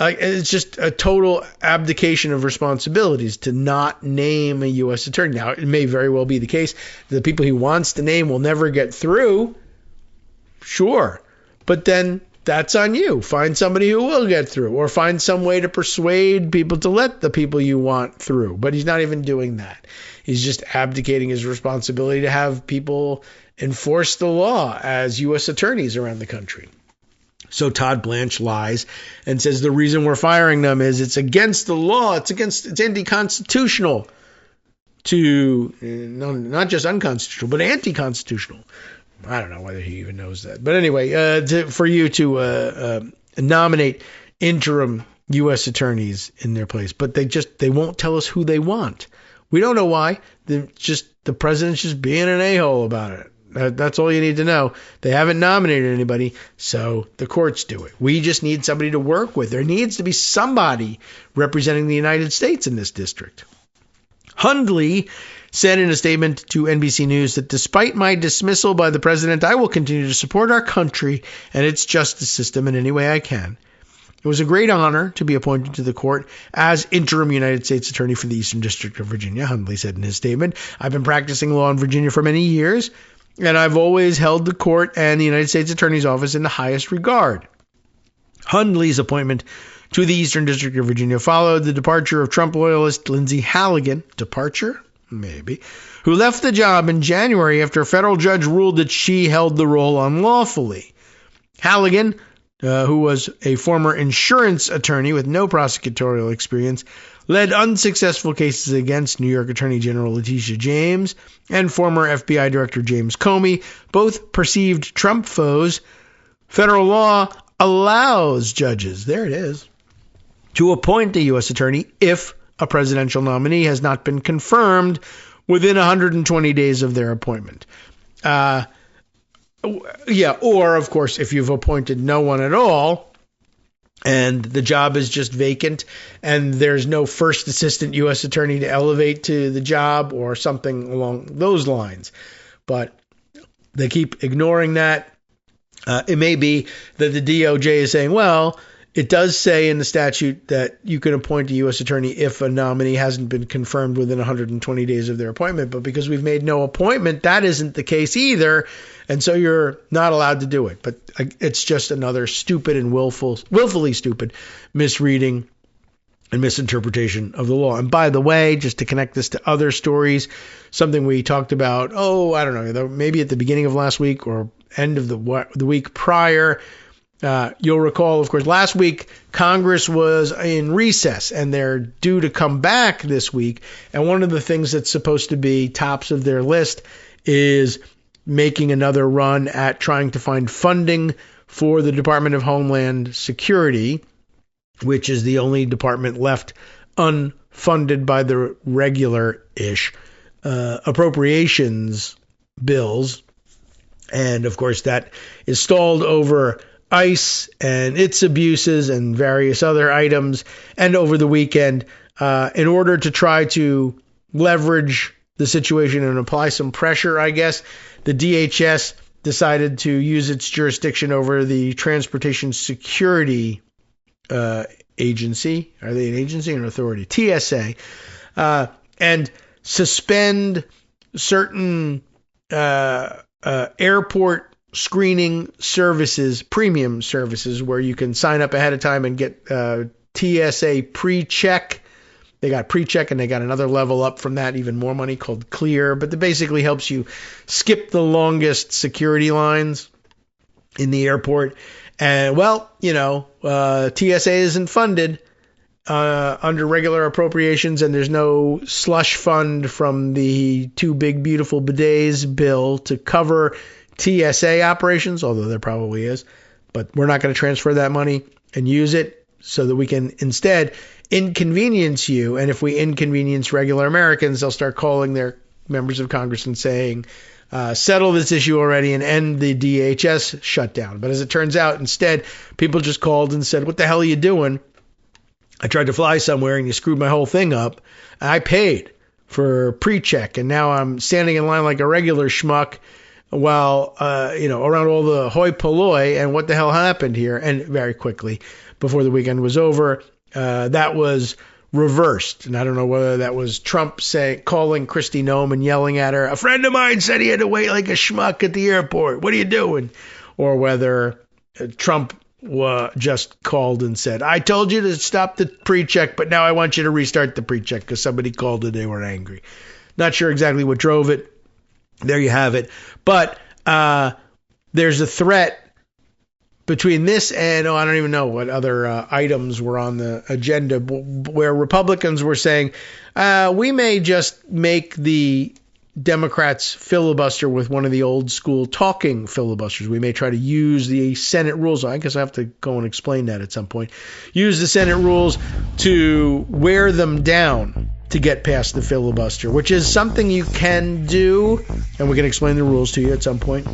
it's just a total abdication of responsibilities to not name a U.S. attorney. Now, it may very well be the case that the people he wants to name will never get through. Sure. But then that's on you. Find somebody who will get through, or find some way to persuade people to let the people you want through. But he's not even doing that. He's just abdicating his responsibility to have people enforce the law as U.S. attorneys around the country. So Todd Blanche lies and says the reason we're firing them is it's against the law. It's anti-constitutional to not just unconstitutional, but anti-constitutional. I don't know whether he even knows that. But anyway, for you to nominate interim U.S. attorneys in their place. But they won't tell us who they want. We don't know why. The president's just being an a-hole about it. That's all you need to know. They haven't nominated anybody, so the courts do it. We just need somebody to work with. There needs to be somebody representing the United States in this district. Hundley said in a statement to NBC News that despite my dismissal by the president, I will continue to support our country and its justice system in any way I can. It was a great honor to be appointed to the court as interim United States Attorney for the Eastern District of Virginia, Hundley said in his statement. I've been practicing law in Virginia for many years, and I've always held the court and the United States Attorney's Office in the highest regard. Hundley's appointment to the Eastern District of Virginia followed the departure of Trump loyalist Lindsay Halligan. Departure? Maybe. Who left the job in January after a federal judge ruled that she held the role unlawfully. Halligan, who was a former insurance attorney with no prosecutorial experience, led unsuccessful cases against New York Attorney General Letitia James and former FBI Director James Comey, both perceived Trump foes. Federal law allows judges, there it is, to appoint a U.S. attorney if a presidential nominee has not been confirmed within 120 days of their appointment. Or, of course, if you've appointed no one at all and the job is just vacant and there's no first assistant U.S. attorney to elevate to the job or something along those lines. But they keep ignoring that. It may be that the DOJ is saying, well, it does say in the statute that you can appoint a U.S. attorney if a nominee hasn't been confirmed within 120 days of their appointment. But because we've made no appointment, that isn't the case either. And so you're not allowed to do it. But it's just another stupid and willfully stupid misreading and misinterpretation of the law. And by the way, just to connect this to other stories, something we talked about, I don't know, maybe at the beginning of last week or end of the week prior. You'll recall, of course, last week, Congress was in recess and they're due to come back this week. And one of the things that's supposed to be tops of their list is making another run at trying to find funding for the Department of Homeland Security, which is the only department left unfunded by the regular-ish appropriations bills. And, of course, that is stalled over ICE and its abuses and various other items. And over the weekend, in order to try to leverage the situation and apply some pressure, I guess, the DHS decided to use its jurisdiction over the Transportation Security Agency. Are they an agency or an authority? TSA. And suspend certain airport screening services, premium services, where you can sign up ahead of time and get TSA pre-check. They got pre-check and they got another level up from that, even more money, called Clear. But that basically helps you skip the longest security lines in the airport. And, well, TSA isn't funded under regular appropriations, and there's no slush fund from the Too Big Beautiful Bidets bill to cover TSA operations, although there probably is. But we're not going to transfer that money and use it so that we can instead inconvenience you. And if we inconvenience regular Americans, they'll start calling their members of Congress and saying, settle this issue already and end the DHS shutdown. But as it turns out, instead, people just called and said, what the hell are you doing? I tried to fly somewhere and you screwed my whole thing up. I paid for pre-check and now I'm standing in line like a regular schmuck while, around all the hoi polloi and what the hell happened here. And very quickly, before the weekend was over, that was reversed. And I don't know whether that was Trump calling Kristi Noem and yelling at her, a friend of mine said he had to wait like a schmuck at the airport. What are you doing? Or whether Trump just called and said, I told you to stop the pre-check, but now I want you to restart the pre-check because somebody called and they were angry. Not sure exactly what drove it. There you have it. But there's a threat between this and, I don't even know what other items were on the agenda, where Republicans were saying, we may just make the Democrats filibuster with one of the old school talking filibusters. We may try to use the Senate rules. I guess I have to go and explain that at some point. Use the Senate rules to wear them down to get past the filibuster, which is something you can do, and we can explain the rules to you at some point.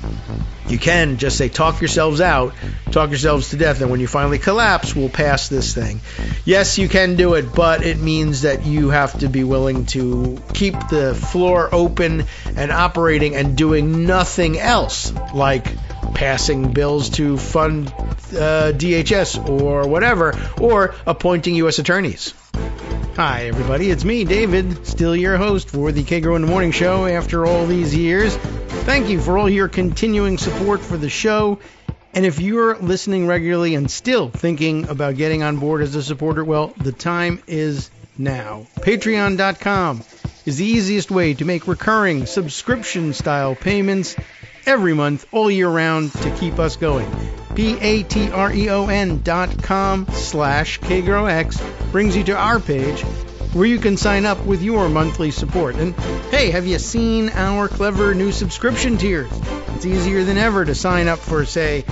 You can just say, talk yourselves out, talk yourselves to death, and when you finally collapse, we'll pass this thing. Yes, you can do it, but it means that you have to be willing to keep the floor open and operating and doing nothing else, like passing bills to fund DHS or whatever, or appointing U.S. attorneys. Hi, everybody. It's me, David, still your host for the Kagro in the Morning Show after all these years. Thank you for all your continuing support for the show. And if you're listening regularly and still thinking about getting on board as a supporter, well, the time is now. Patreon.com is the easiest way to make recurring subscription-style payments every month, all year round, to keep us going. patreon.com/KagroX brings you to our page where you can sign up with your monthly support. And hey, have you seen our clever new subscription tiers? It's easier than ever to sign up for, say,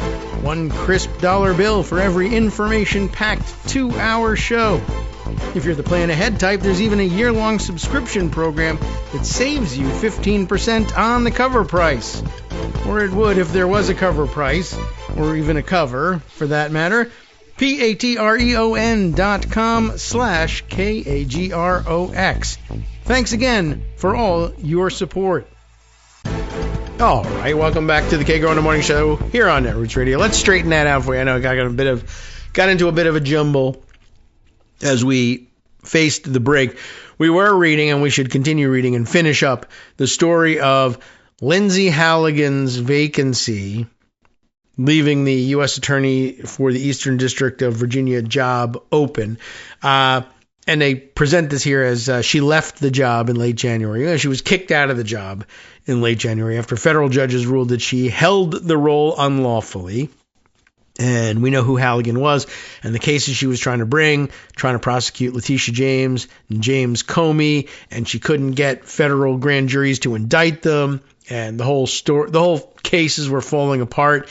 one crisp dollar bill for every information-packed 2-hour show. If you're the plan ahead type, there's even a year-long subscription program that saves you 15% on the cover price. Or it would if there was a cover price, or even a cover, for that matter. patreon.com/KAGROX. Thanks again for all your support. All right, welcome back to the Kagro in the Morning Show here on Netroots Radio. Let's straighten that out for you. I know I got into a bit of a jumble as we faced the break. We were reading, and we should continue reading and finish up the story of Lindsay Halligan's vacancy, leaving the U.S. Attorney for the Eastern District of Virginia job open. And they present this here as she left the job in late January. She was kicked out of the job in late January after federal judges ruled that she held the role unlawfully. And we know who Halligan was and the cases she was trying to prosecute Letitia James and James Comey, and she couldn't get federal grand juries to indict them. And the whole cases were falling apart.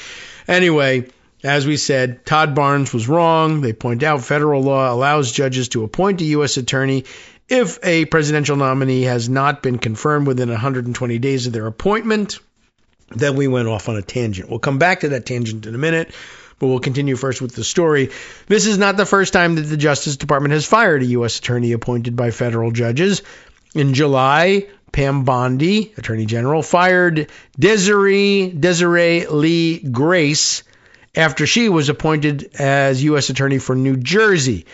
Anyway, as we said, Todd Barnes was wrong. They point out federal law allows judges to appoint a U.S. attorney if a presidential nominee has not been confirmed within 120 days of their appointment. Then we went off on a tangent. We'll come back to that tangent in a minute, but we'll continue first with the story. This is not the first time that the Justice Department has fired a U.S. attorney appointed by federal judges. In July, Pam Bondi, Attorney General, fired Desiree Lee Grace after she was appointed as U.S. Attorney for New Jersey.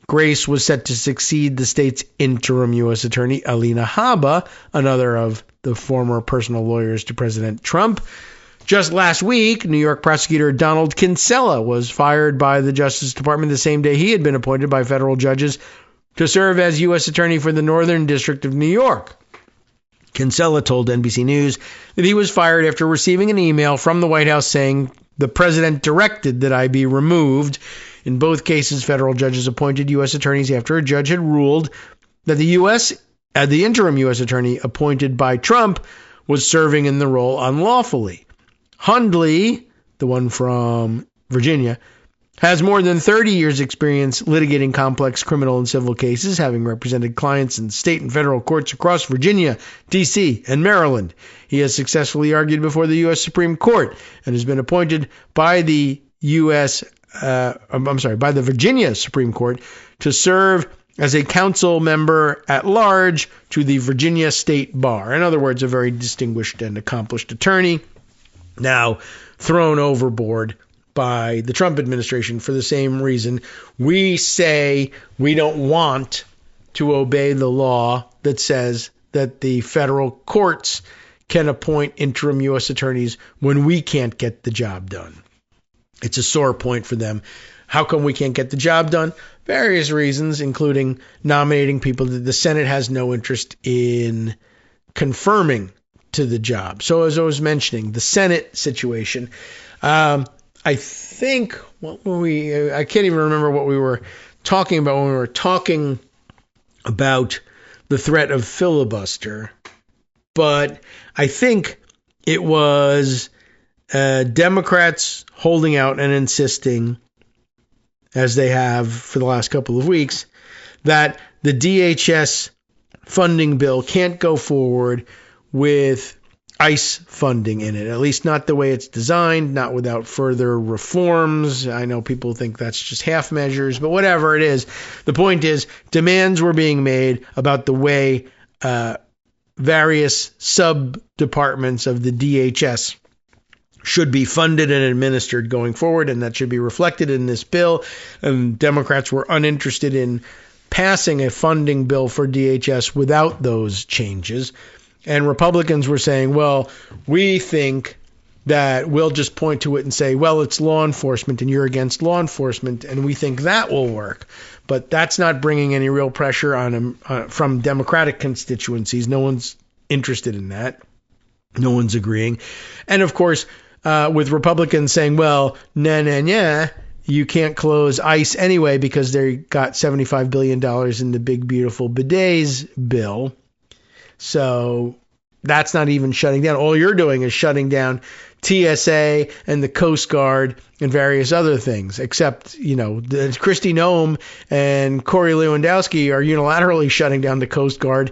Grace was set to succeed the state's interim U.S. Attorney, Alina Habba, another of the former personal lawyers to President Trump. Just last week, New York prosecutor Donald Kinsella was fired by the Justice Department the same day he had been appointed by federal judges to serve as U.S. Attorney for the Northern District of New York. Kinsella told NBC News that he was fired after receiving an email from the White House saying the president directed that I be removed. In both cases, federal judges appointed U.S. attorneys after a judge had ruled that the interim U.S. attorney appointed by Trump was serving in the role unlawfully. Hundley, the one from Virginia, has more than 30 years' experience litigating complex criminal and civil cases, having represented clients in state and federal courts across Virginia, D.C., and Maryland. He has successfully argued before the U.S. Supreme Court and has been appointed by the Virginia Supreme Court to serve as a council member at large to the Virginia State Bar. In other words, a very distinguished and accomplished attorney, now thrown overboard by the Trump administration for the same reason. We say we don't want to obey the law that says that the federal courts can appoint interim U.S. attorneys when we can't get the job done. It's a sore point for them. How come we can't get the job done? Various reasons, including nominating people that the Senate has no interest in confirming to the job. So as I was mentioning, the Senate situation, I think I can't even remember what we were talking about when we were talking about the threat of filibuster, but I think it was Democrats holding out and insisting, as they have for the last couple of weeks, that the DHS funding bill can't go forward with ICE funding in it, at least not the way it's designed, not without further reforms. I know people think that's just half measures, but whatever it is, the point is demands were being made about the way various sub-departments of the DHS should be funded and administered going forward, and that should be reflected in this bill. And Democrats were uninterested in passing a funding bill for DHS without those changes. And Republicans were saying, well, we think that we'll just point to it and say, well, it's law enforcement and you're against law enforcement, and we think that will work. But that's not bringing any real pressure on them from Democratic constituencies. No one's interested in that. No one's agreeing. And of course, with Republicans saying, well, you can't close ICE anyway because they got $75 billion in the big, beautiful bidets bill. So that's not even shutting down. All you're doing is shutting down TSA and the Coast Guard and various other things, except, Kristi Noem and Corey Lewandowski are unilaterally shutting down the Coast Guard,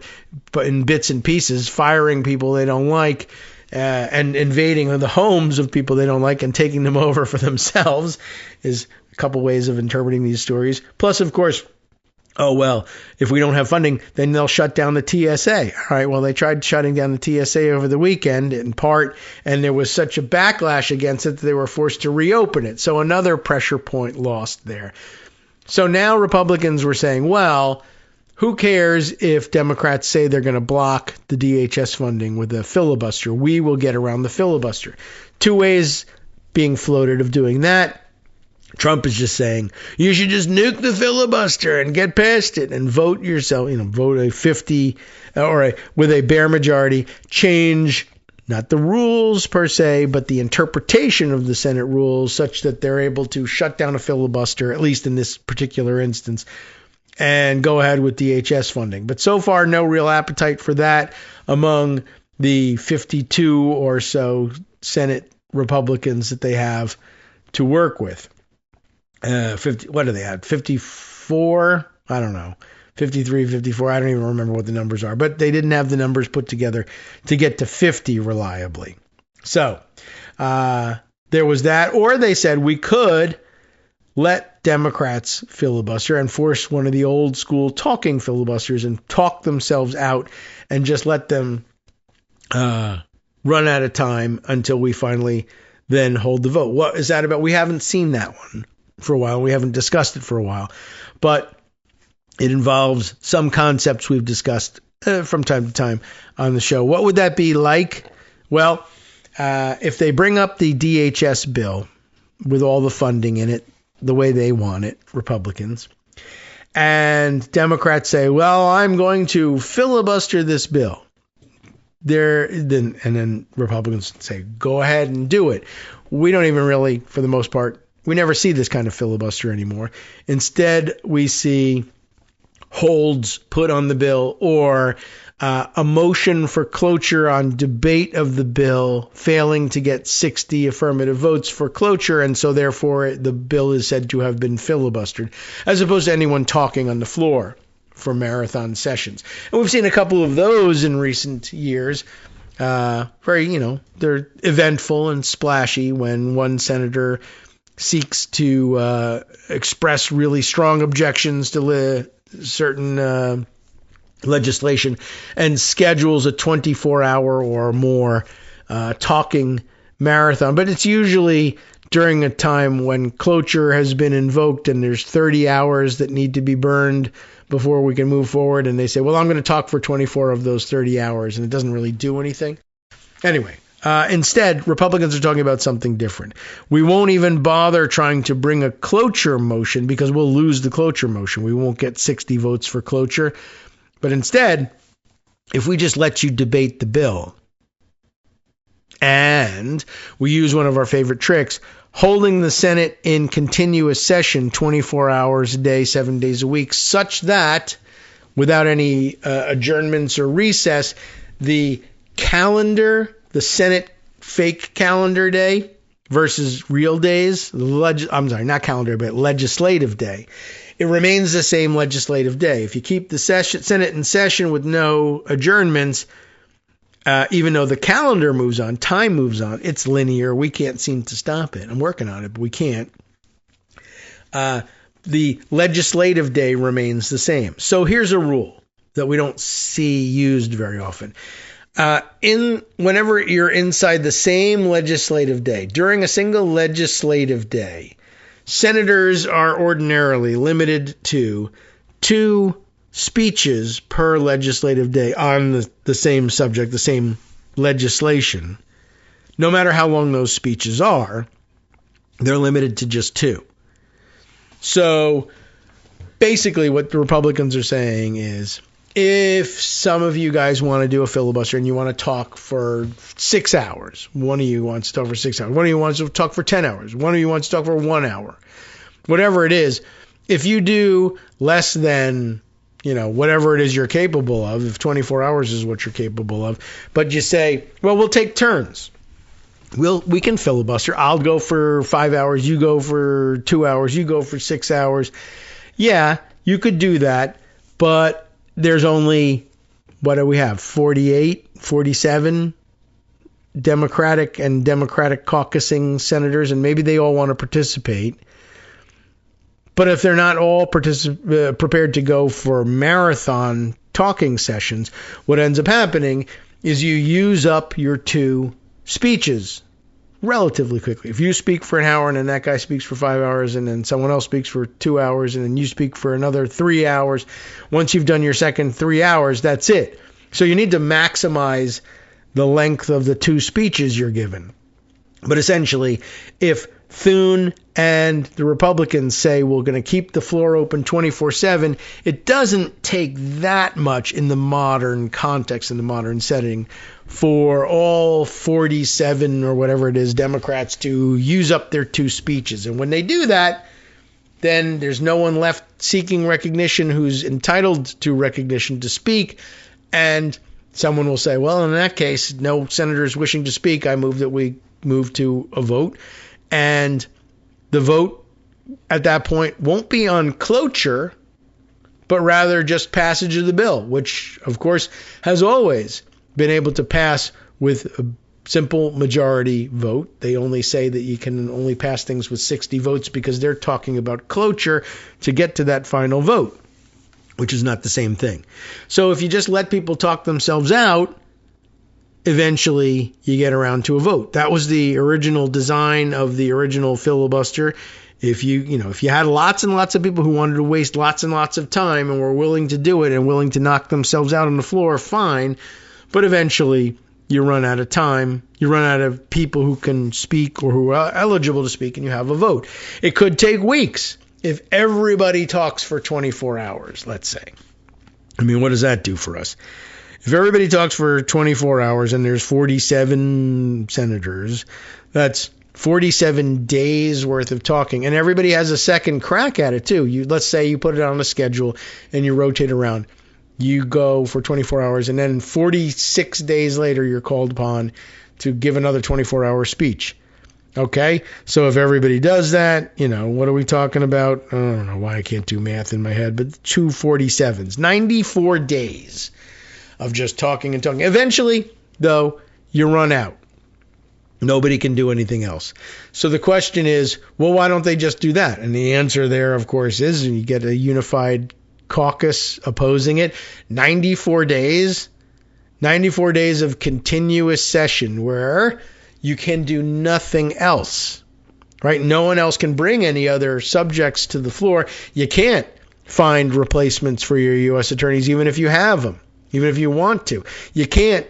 but in bits and pieces, firing people they don't like, and invading the homes of people they don't like and taking them over for themselves is a couple ways of interpreting these stories. Plus, of course, oh, well, if we don't have funding, then they'll shut down the TSA. All right, well, they tried shutting down the TSA over the weekend in part, and there was such a backlash against it that they were forced to reopen it. So another pressure point lost there. So now Republicans were saying, well, who cares if Democrats say they're going to block the DHS funding with a filibuster? We will get around the filibuster. Two ways being floated of doing that. Trump is just saying, you should just nuke the filibuster and get past it and vote yourself, vote a 50 with a bare majority, change not the rules per se, but the interpretation of the Senate rules such that they're able to shut down a filibuster, at least in this particular instance, and go ahead with DHS funding. But so far, no real appetite for that among the 52 or so Senate Republicans that they have to work with. 50, what do they have? 54? I don't know. 53, 54. I don't even remember what the numbers are, but they didn't have the numbers put together to get to 50 reliably. So there was that. Or they said we could let Democrats filibuster and force one of the old school talking filibusters and talk themselves out and just let them run out of time until we finally then hold the vote. What is that about? We haven't seen that one for a while. We haven't discussed it for a while, but it involves some concepts we've discussed from time to time on the show. What would that be like? Well, if they bring up the DHS bill with all the funding in it, the way they want it, Republicans, and Democrats say, well, I'm going to filibuster this bill. Then Republicans say, go ahead and do it. We don't even really, for the most part, we never see this kind of filibuster anymore. Instead, we see holds put on the bill or a motion for cloture on debate of the bill failing to get 60 affirmative votes for cloture, and so therefore the bill is said to have been filibustered, as opposed to anyone talking on the floor for marathon sessions. And we've seen a couple of those in recent years. Very, they're eventful and splashy when one senator seeks to express really strong objections to certain legislation and schedules a 24-hour or more talking marathon. But it's usually during a time when cloture has been invoked and there's 30 hours that need to be burned before we can move forward. And they say, well, I'm going to talk for 24 of those 30 hours. And it doesn't really do anything. Anyway. Instead, Republicans are talking about something different. We won't even bother trying to bring a cloture motion because we'll lose the cloture motion. We won't get 60 votes for cloture. But instead, if we just let you debate the bill and and we use one of our favorite tricks, holding the Senate in continuous session 24 hours a day, 7 days a week, such that without any adjournments or recess, the calendar, the Senate fake calendar day versus real days, not calendar, but legislative day, it remains the same legislative day. If you keep the Senate in session with no adjournments, even though the calendar moves on, time moves on, it's linear. We can't seem to stop it. I'm working on it, but we can't. The legislative day remains the same. So here's a rule that we don't see used very often. Whenever you're inside the same legislative day, during a single legislative day, senators are ordinarily limited to 2 speeches per legislative day on the same subject, the same legislation. No matter how long those speeches are, they're limited to just 2. So basically what the Republicans are saying is, if some of you guys want to do a filibuster and you want to talk for 6 hours, one of you wants to talk for 6 hours, one of you wants to talk for 10 hours, one of you wants to talk for 1 hour, whatever it is, if you do less than, whatever it is you're capable of, if 24 hours is what you're capable of, but you say, well, we'll take turns. We can filibuster. I'll go for 5 hours. You go for 2 hours. You go for 6 hours. Yeah, you could do that, but there's only, what do we have, 48, 47 Democratic caucusing senators, and maybe they all want to participate. But if they're not all prepared to go for marathon talking sessions, what ends up happening is you use up your 2 speeches relatively quickly. If you speak for an hour and then that guy speaks for 5 hours and then someone else speaks for 2 hours and then you speak for another 3 hours, once you've done your second 3 hours, that's it. So you need to maximize the length of the 2 speeches you're given. But essentially, if Thune and the Republicans say we're going to keep the floor open 24/7, it doesn't take that much in the modern context, in the modern setting, for all 47 or whatever it is Democrats to use up their 2 speeches. And when they do that, then there's no one left seeking recognition who's entitled to recognition to speak. And someone will say, well, in that case, no senators wishing to speak. I move that we move to a vote. And the vote at that point won't be on cloture, but rather just passage of the bill, which, of course, has always been able to pass with a simple majority vote. They only say that you can only pass things with 60 votes because they're talking about cloture to get to that final vote, which is not the same thing. So if you just let people talk themselves out, eventually you get around to a vote. That was the original design of the original filibuster. If you had lots and lots of people who wanted to waste lots and lots of time and were willing to do it and willing to knock themselves out on the floor, fine. But eventually you run out of time. You run out of people who can speak or who are eligible to speak, and you have a vote. It could take weeks if everybody talks for 24 hours, let's say. I mean, what does that do for us? If everybody talks for 24 hours and there's 47 senators, that's 47 days worth of talking. And everybody has a second crack at it, too. Let's say you put it on a schedule and you rotate around. You go for 24 hours, and then 46 days later, you're called upon to give another 24-hour speech. Okay? So if everybody does that, what are we talking about? I don't know why I can't do math in my head, but 2 47s. 94 days of just talking and talking. Eventually, though, you run out. Nobody can do anything else. So the question is, well, why don't they just do that? And the answer there, of course, is you get a unified caucus opposing it. 94 days of continuous session where you can do nothing else, right? No one else can bring any other subjects to the floor. You can't find replacements for your U.S. attorneys, even if you have them, even if you want to. You can't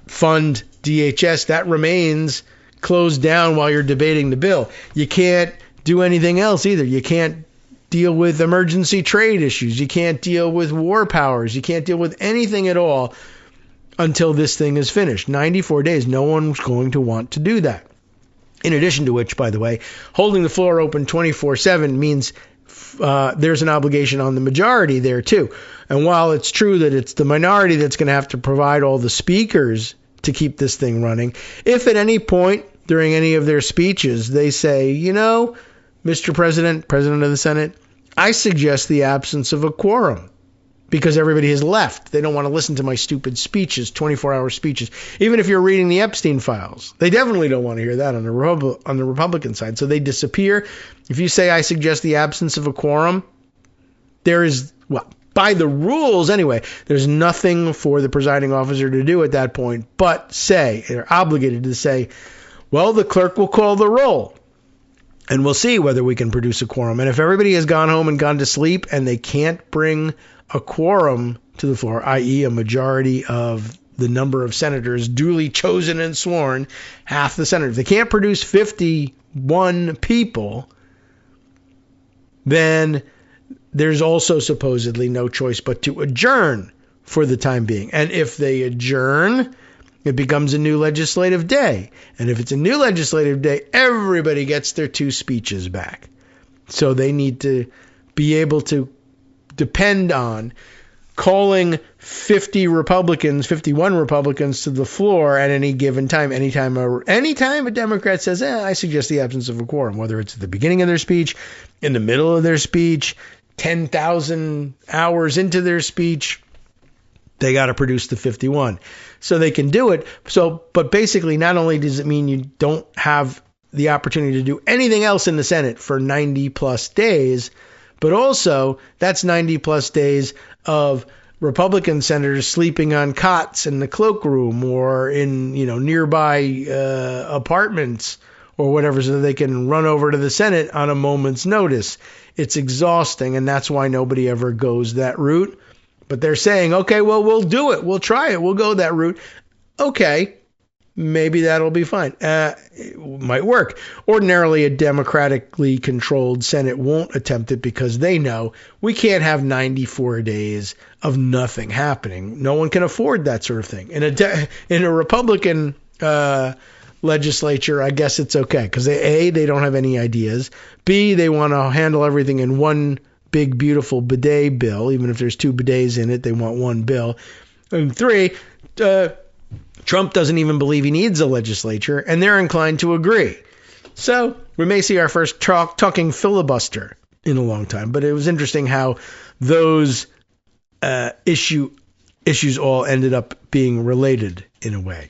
fund DHS. That remains closed down while you're debating the bill. You can't do anything else either. You can't deal with emergency trade issues. You can't deal with war powers. You can't deal with anything at all until this thing is finished. 94 days. No one's going to want to do that. In addition to which, by the way, holding the floor open 24/7 means there's an obligation on the majority there too. And while it's true that it's the minority that's going to have to provide all the speakers to keep this thing running, if at any point during any of their speeches they say, Mr. President, President of the Senate, I suggest the absence of a quorum because everybody has left. They don't want to listen to my stupid speeches, 24-hour speeches. Even if you're reading the Epstein files, they definitely don't want to hear that on the Republican side. So they disappear. If you say I suggest the absence of a quorum, there is, by the rules anyway, there's nothing for the presiding officer to do at that point but say, they're obligated to say, well, the clerk will call the roll. And we'll see whether we can produce a quorum. And if everybody has gone home and gone to sleep and they can't bring a quorum to the floor, i.e. a majority of the number of senators duly chosen and sworn, half the senators, they can't produce 51 people, then there's also supposedly no choice but to adjourn for the time being. And if they adjourn, it becomes a new legislative day. And if it's a new legislative day, everybody gets their 2 speeches back. So they need to be able to depend on calling 51 Republicans to the floor at any given time. Anytime a Democrat says, I suggest the absence of a quorum, whether it's at the beginning of their speech, in the middle of their speech, 10,000 hours into their speech, they got to produce the 51. So they can do it. But basically, not only does it mean you don't have the opportunity to do anything else in the Senate for 90 plus days, but also that's 90 plus days of Republican senators sleeping on cots in the cloakroom or in, nearby apartments or whatever, so that they can run over to the Senate on a moment's notice. It's exhausting, and that's why nobody ever goes that route. But they're saying, okay, well, we'll do it. We'll try it. We'll go that route. Okay, maybe that'll be fine. It might work. Ordinarily, a democratically controlled Senate won't attempt it because they know we can't have 94 days of nothing happening. No one can afford that sort of thing. In a Republican legislature, I guess it's okay because they don't have any ideas. B, they want to handle everything in one big, beautiful bidet bill. Even if there's 2 bidets in it, they want one bill. And 3, Trump doesn't even believe he needs a legislature, and they're inclined to agree. So we may see our first talking filibuster in a long time. But it was interesting how those issues all ended up being related in a way.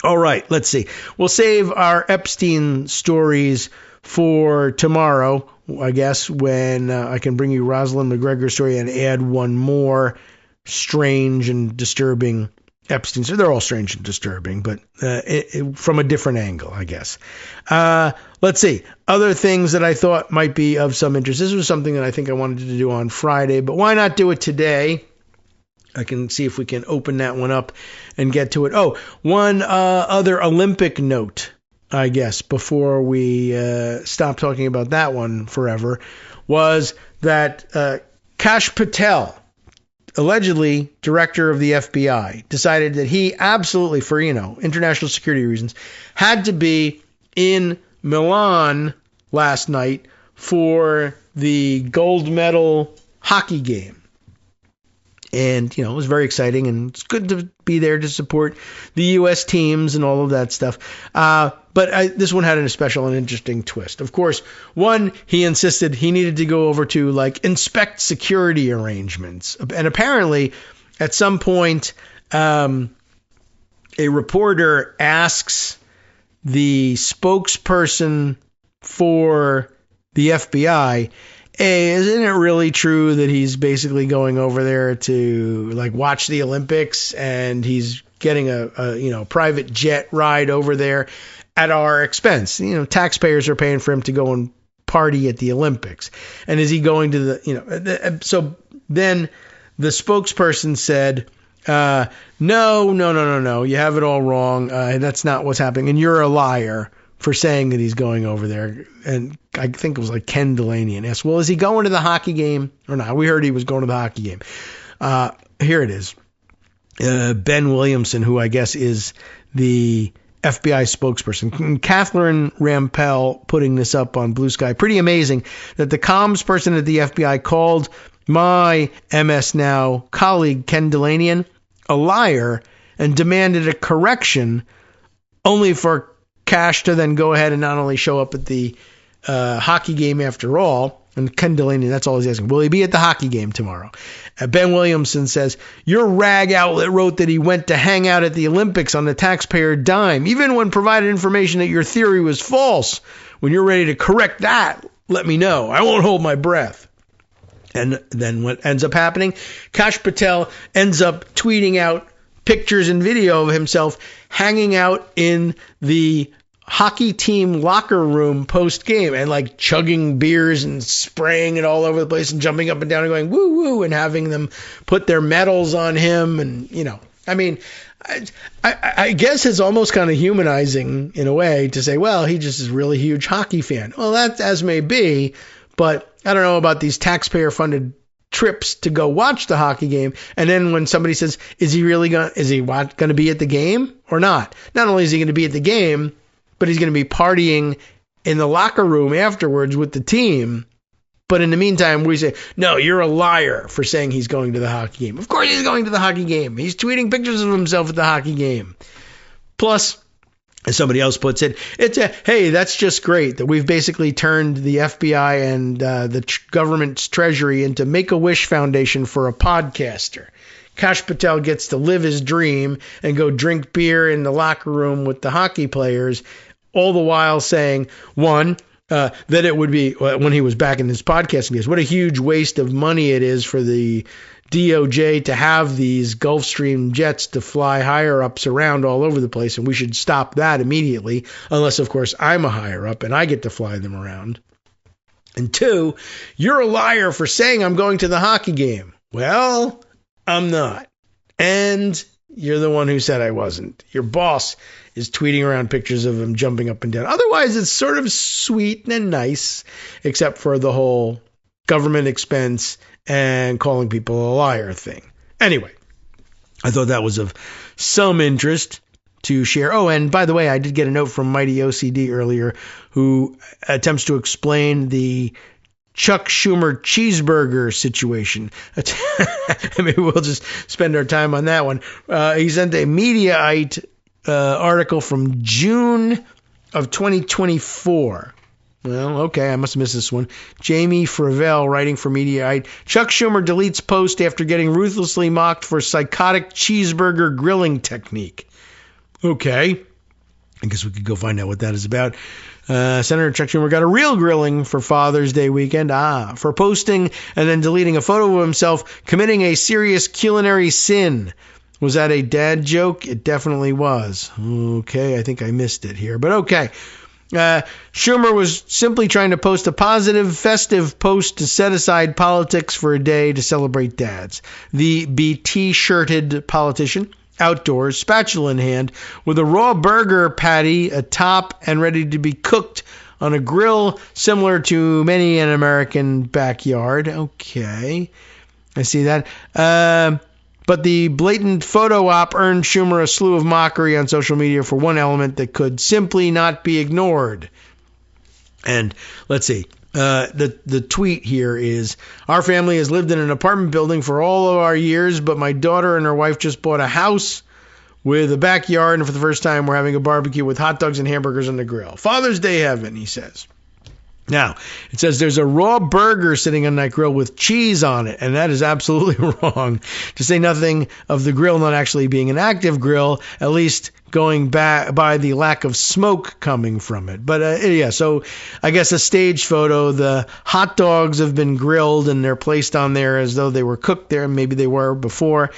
All right, let's see. We'll save our Epstein stories for tomorrow, I guess, when I can bring you Rosalind McGregor's story and add one more strange and disturbing Epstein. So they're all strange and disturbing, but from a different angle, I guess. Let's see. Other things that I thought might be of some interest. This was something that I think I wanted to do on Friday, but why not do it today? I can see if we can open that one up and get to it. Oh, one other Olympic note, I guess, before we stop talking about that one forever, was that Kash Patel, allegedly director of the FBI, decided that he absolutely, for, international security reasons, had to be in Milan last night for the gold medal hockey game. And, it was very exciting, and it's good to be there to support the U.S. teams and all of that stuff. But this one had a special and interesting twist. Of course, one, he insisted he needed to go over to, inspect security arrangements. And apparently, at some point, a reporter asks the spokesperson for the FBI, hey, isn't it really true that he's basically going over there to watch the Olympics and he's getting a private jet ride over there at our expense? Taxpayers are paying for him to go and party at the Olympics. And is he going to the, so then the spokesperson said, no, you have it all wrong. That's not what's happening. And you're a liar for saying that he's going over there. And I think it was Ken Delaney, and asked, well, is he going to the hockey game or not? We heard he was going to the hockey game. Here it is. Ben Williamson, who I guess is the FBI spokesperson. Catherine Rampell putting this up on Blue Sky. Pretty amazing that the comms person at the FBI called my MS Now colleague, Ken Delanian, a liar and demanded a correction, only for Cash to then go ahead and not only show up at the hockey game after all. And Ken Delanian, that's all he's asking. Will he be at the hockey game tomorrow? Ben Williamson says, your rag outlet wrote that he went to hang out at the Olympics on the taxpayer dime, even when provided information that your theory was false. When you're ready to correct that, let me know. I won't hold my breath. And then what ends up happening? Kash Patel ends up tweeting out pictures and video of himself hanging out in the hockey team locker room post game and like chugging beers and spraying it all over the place and jumping up and down and going woo woo and having them put their medals on him. And, you know, I mean, I guess it's almost kind of humanizing in a way to say, well, he just is a really huge hockey fan. Well, that as may be, but I don't know about these taxpayer funded trips to go watch the hockey game. And then when somebody says, is he going to be at the game or not? Not only is he going to be at the game, but he's going to be partying in the locker room afterwards with the team. But in the meantime, we say, no, you're a liar for saying he's going to the hockey game. Of course he's going to the hockey game. He's tweeting pictures of himself at the hockey game. Plus, as somebody else puts it, hey, that's just great that we've basically turned the FBI and the government's treasury into Make-A-Wish Foundation for a podcaster. Kash Patel gets to live his dream and go drink beer in the locker room with the hockey players, all the while saying, one, that it would be, when he was back in his podcasting days, what a huge waste of money it is for the DOJ to have these Gulfstream jets to fly higher ups around all over the place, and we should stop that immediately, unless, of course, I'm a higher up and I get to fly them around. And two, you're a liar for saying I'm going to the hockey game. Well, I'm not. And you're the one who said I wasn't. Your boss is tweeting around pictures of him jumping up and down. Otherwise, it's sort of sweet and nice, except for the whole government expense and calling people a liar thing. Anyway, I thought that was of some interest to share. Oh, and by the way, I did get a note from Mighty OCD earlier who attempts to explain the Chuck Schumer cheeseburger situation. Maybe we'll just spend our time on that one. He sent a Mediaite article from June of 2024. Well, okay, I must have missed this one. Jamie Fravel writing for Mediaite. Chuck Schumer deletes post after getting ruthlessly mocked for psychotic cheeseburger grilling technique. Okay, I guess we could go find out what that is about. Senator Chuck Schumer got a real grilling for Father's Day weekend. For posting and then deleting a photo of himself committing a serious culinary sin. Was that a dad joke? It definitely was. Okay, I think I missed it here, but okay. Schumer was simply trying to post a positive, festive post to set aside politics for a day to celebrate dads. The BT-shirted politician, outdoors, spatula in hand, with a raw burger patty atop and ready to be cooked on a grill similar to many an American backyard. Okay, I see that. But the blatant photo op earned Schumer a slew of mockery on social media for one element that could simply not be ignored. And let's see. The tweet here is, our family has lived in an apartment building for all of our years, but my daughter and her wife just bought a house with a backyard, and for the first time we're having a barbecue with hot dogs and hamburgers on the grill. Father's Day heaven, he says. Now, it says there's a raw burger sitting on that grill with cheese on it, and that is absolutely wrong, to say nothing of the grill not actually being an active grill, at least going by the lack of smoke coming from it. But yeah, so I guess a stage photo, the hot dogs have been grilled and they're placed on there as though they were cooked there, maybe they were before.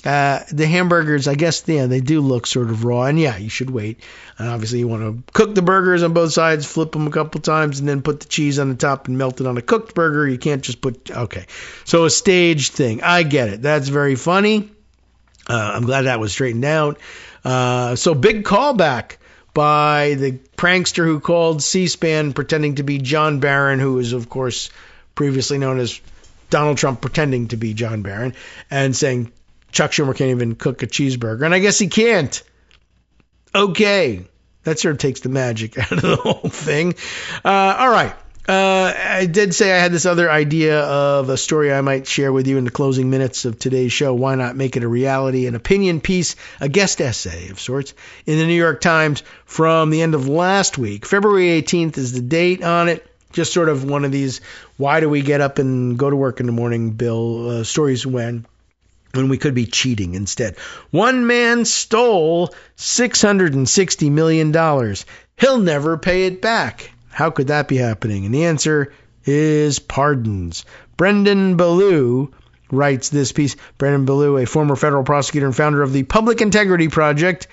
The hamburgers, I guess, yeah, they do look sort of raw, and yeah, you should wait. And obviously you want to cook the burgers on both sides, flip them a couple times, and then put the cheese on the top and melt it on a cooked burger. You can't just okay. So a staged thing. I get it. That's very funny. I'm glad that was straightened out. So big callback by the prankster who called C-SPAN pretending to be John Barron, who is, of course, previously known as Donald Trump pretending to be John Barron, and saying, Chuck Schumer can't even cook a cheeseburger, and I guess he can't. Okay. That sort of takes the magic out of the whole thing. All right. I did say I had this other idea of a story I might share with you in the closing minutes of today's show. Why not make it a reality, an opinion piece, a guest essay of sorts in the New York Times from the end of last week. February 18th is the date on it. Just sort of one of these, why do we get up and go to work in the morning, Bill, stories when we could be cheating instead. One man stole $660 million. He'll never pay it back. How could that be happening? And the answer is pardons. Brendan Ballou writes this piece. Brendan Ballou, a former federal prosecutor and founder of the Public Integrity Project.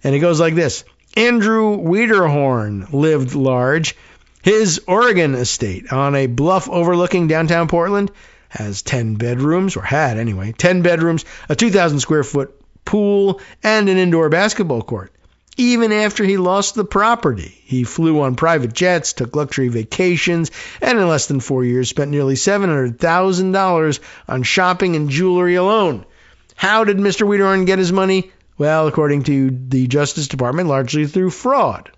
And it goes like this. Andrew Wiederhorn lived large. His Oregon estate on a bluff overlooking downtown Portland has 10 bedrooms, or had anyway, 10 bedrooms, a 2,000 square foot pool, and an indoor basketball court. Even after he lost the property, he flew on private jets, took luxury vacations, and in less than 4 years spent nearly $700,000 on shopping and jewelry alone. How did Mr. Wiederhorn get his money? Well, according to the Justice Department, largely through fraud.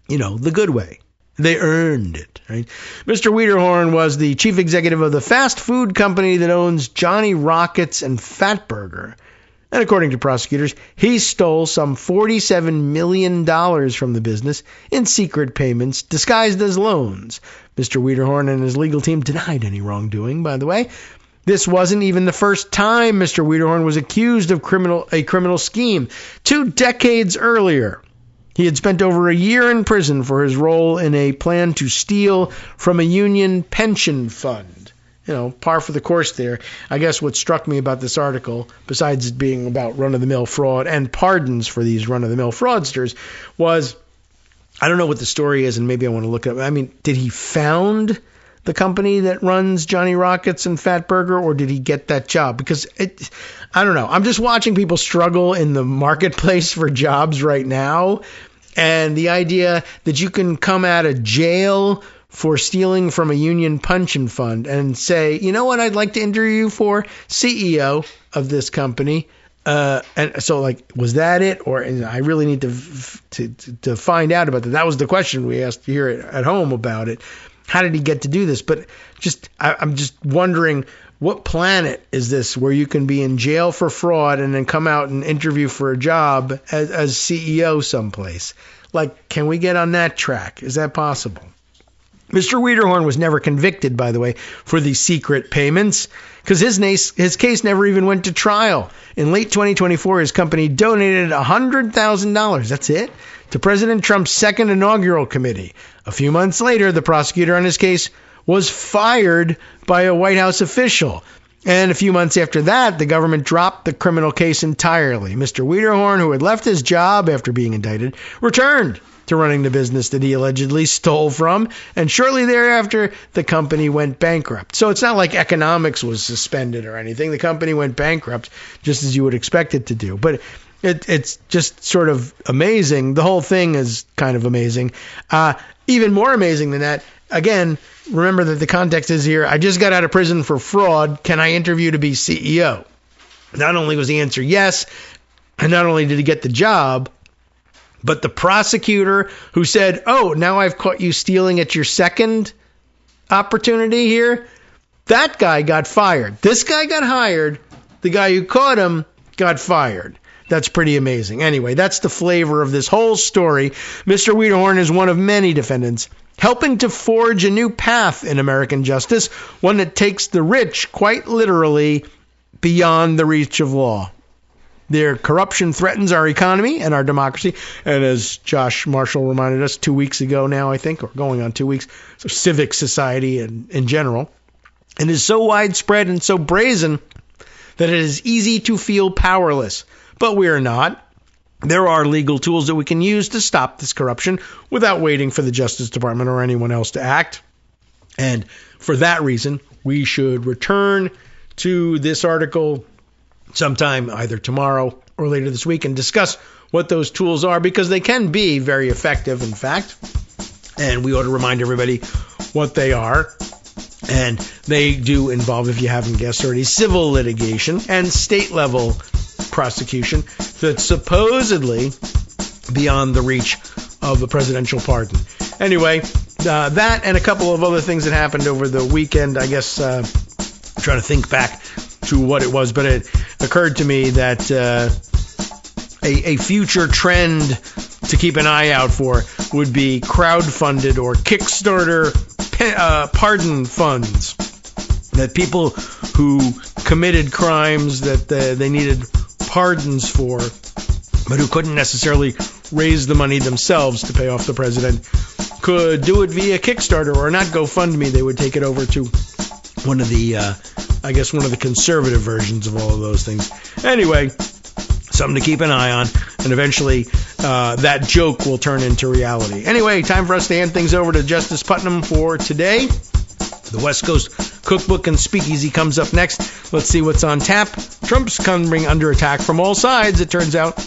You know, the good way. They earned it, right? Mr. Wiederhorn was the chief executive of the fast food company that owns Johnny Rockets and Fatburger. And according to prosecutors, he stole some $47 million from the business in secret payments disguised as loans. Mr. Wiederhorn and his legal team denied any wrongdoing, by the way. This wasn't even the first time Mr. Wiederhorn was accused of a criminal scheme. 2 decades earlier, he had spent over a year in prison for his role in a plan to steal from a union pension fund. You know, par for the course there. I guess what struck me about this article, besides it being about run-of-the-mill fraud and pardons for these run-of-the-mill fraudsters, was, I don't know what the story is, and maybe I want to look it up. I mean, did he found the company that runs Johnny Rockets and Fatburger, or did he get that job? Because I don't know. I'm just watching people struggle in the marketplace for jobs right now. And the idea that you can come out of jail for stealing from a union pension fund and say, you know what, I'd like to interview you for CEO of this company. And so, like, was that it? Or I really need to find out about that. That was the question we asked here at home about it. How did he get to do this? But I'm just wondering, what planet is this where you can be in jail for fraud and then come out and interview for a job as CEO someplace? Like, can we get on that track? Is that possible? Mr. Wiederhorn was never convicted, by the way, for the secret payments because his case never even went to trial. In late 2024, his company donated $100,000, that's it, to President Trump's second inaugural committee. A few months later, the prosecutor on his case was fired by a White House official. And a few months after that, the government dropped the criminal case entirely. Mr. Wiederhorn, who had left his job after being indicted, returned to running the business that he allegedly stole from, and shortly thereafter, the company went bankrupt. So it's not like economics was suspended or anything. The company went bankrupt, just as you would expect it to do. But it's just sort of amazing. The whole thing is kind of amazing. Even more amazing than that, again, remember that the context is here, I just got out of prison for fraud. Can I interview to be CEO? Not only was the answer yes, and not only did he get the job, but the prosecutor who said, oh, now I've caught you stealing at your second opportunity here, that guy got fired. This guy got hired. The guy who caught him got fired. That's pretty amazing. Anyway, that's the flavor of this whole story. Mr. Wiederhorn is one of many defendants helping to forge a new path in American justice, one that takes the rich, quite literally, beyond the reach of law. Their corruption threatens our economy and our democracy. And as Josh Marshall reminded us 2 weeks ago now, I think, or going on 2 weeks, so civic society in general, and is so widespread and so brazen that it is easy to feel powerless. But we are not. There are legal tools that we can use to stop this corruption without waiting for the Justice Department or anyone else to act. And for that reason, we should return to this article sometime either tomorrow or later this week and discuss what those tools are, because they can be very effective, in fact. And we ought to remind everybody what they are. And they do involve, if you haven't guessed already, civil litigation and state-level prosecution that's supposedly beyond the reach of the presidential pardon. Anyway, that and a couple of other things that happened over the weekend, I guess, trying to think back to what it was, but it occurred to me that a future trend to keep an eye out for would be crowdfunded or Kickstarter pardon funds. That people who committed crimes that they needed pardons for, but who couldn't necessarily raise the money themselves to pay off the president, could do it via Kickstarter or not GoFundMe. They would take it over to one of the conservative versions of all of those things. Anyway, something to keep an eye on, and eventually that joke will turn into reality. Anyway, time for us to hand things over to Justice Putnam for today. The West Coast Cookbook and Speakeasy comes up next. Let's see what's on tap. Trump's coming under attack from all sides, it turns out,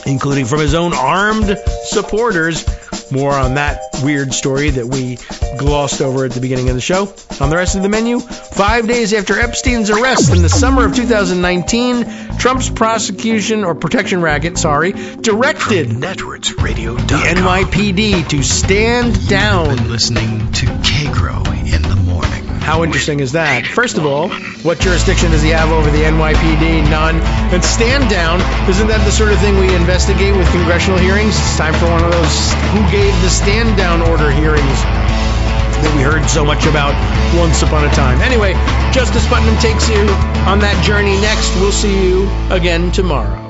including from his own armed supporters. More on that weird story that we glossed over at the beginning of the show. On the rest of the menu, 5 days after Epstein's arrest in the summer of 2019, Trump's protection racket, directed the NYPD to stand down. You've been listening to Kagro in the morning. How interesting is that? First of all, what jurisdiction does he have over the NYPD? None. And stand down, isn't that the sort of thing we investigate with congressional hearings? It's time for one of those who gave the stand down order hearings that we heard so much about once upon a time. Anyway, Justice Putnam takes you on that journey next. We'll see you again tomorrow.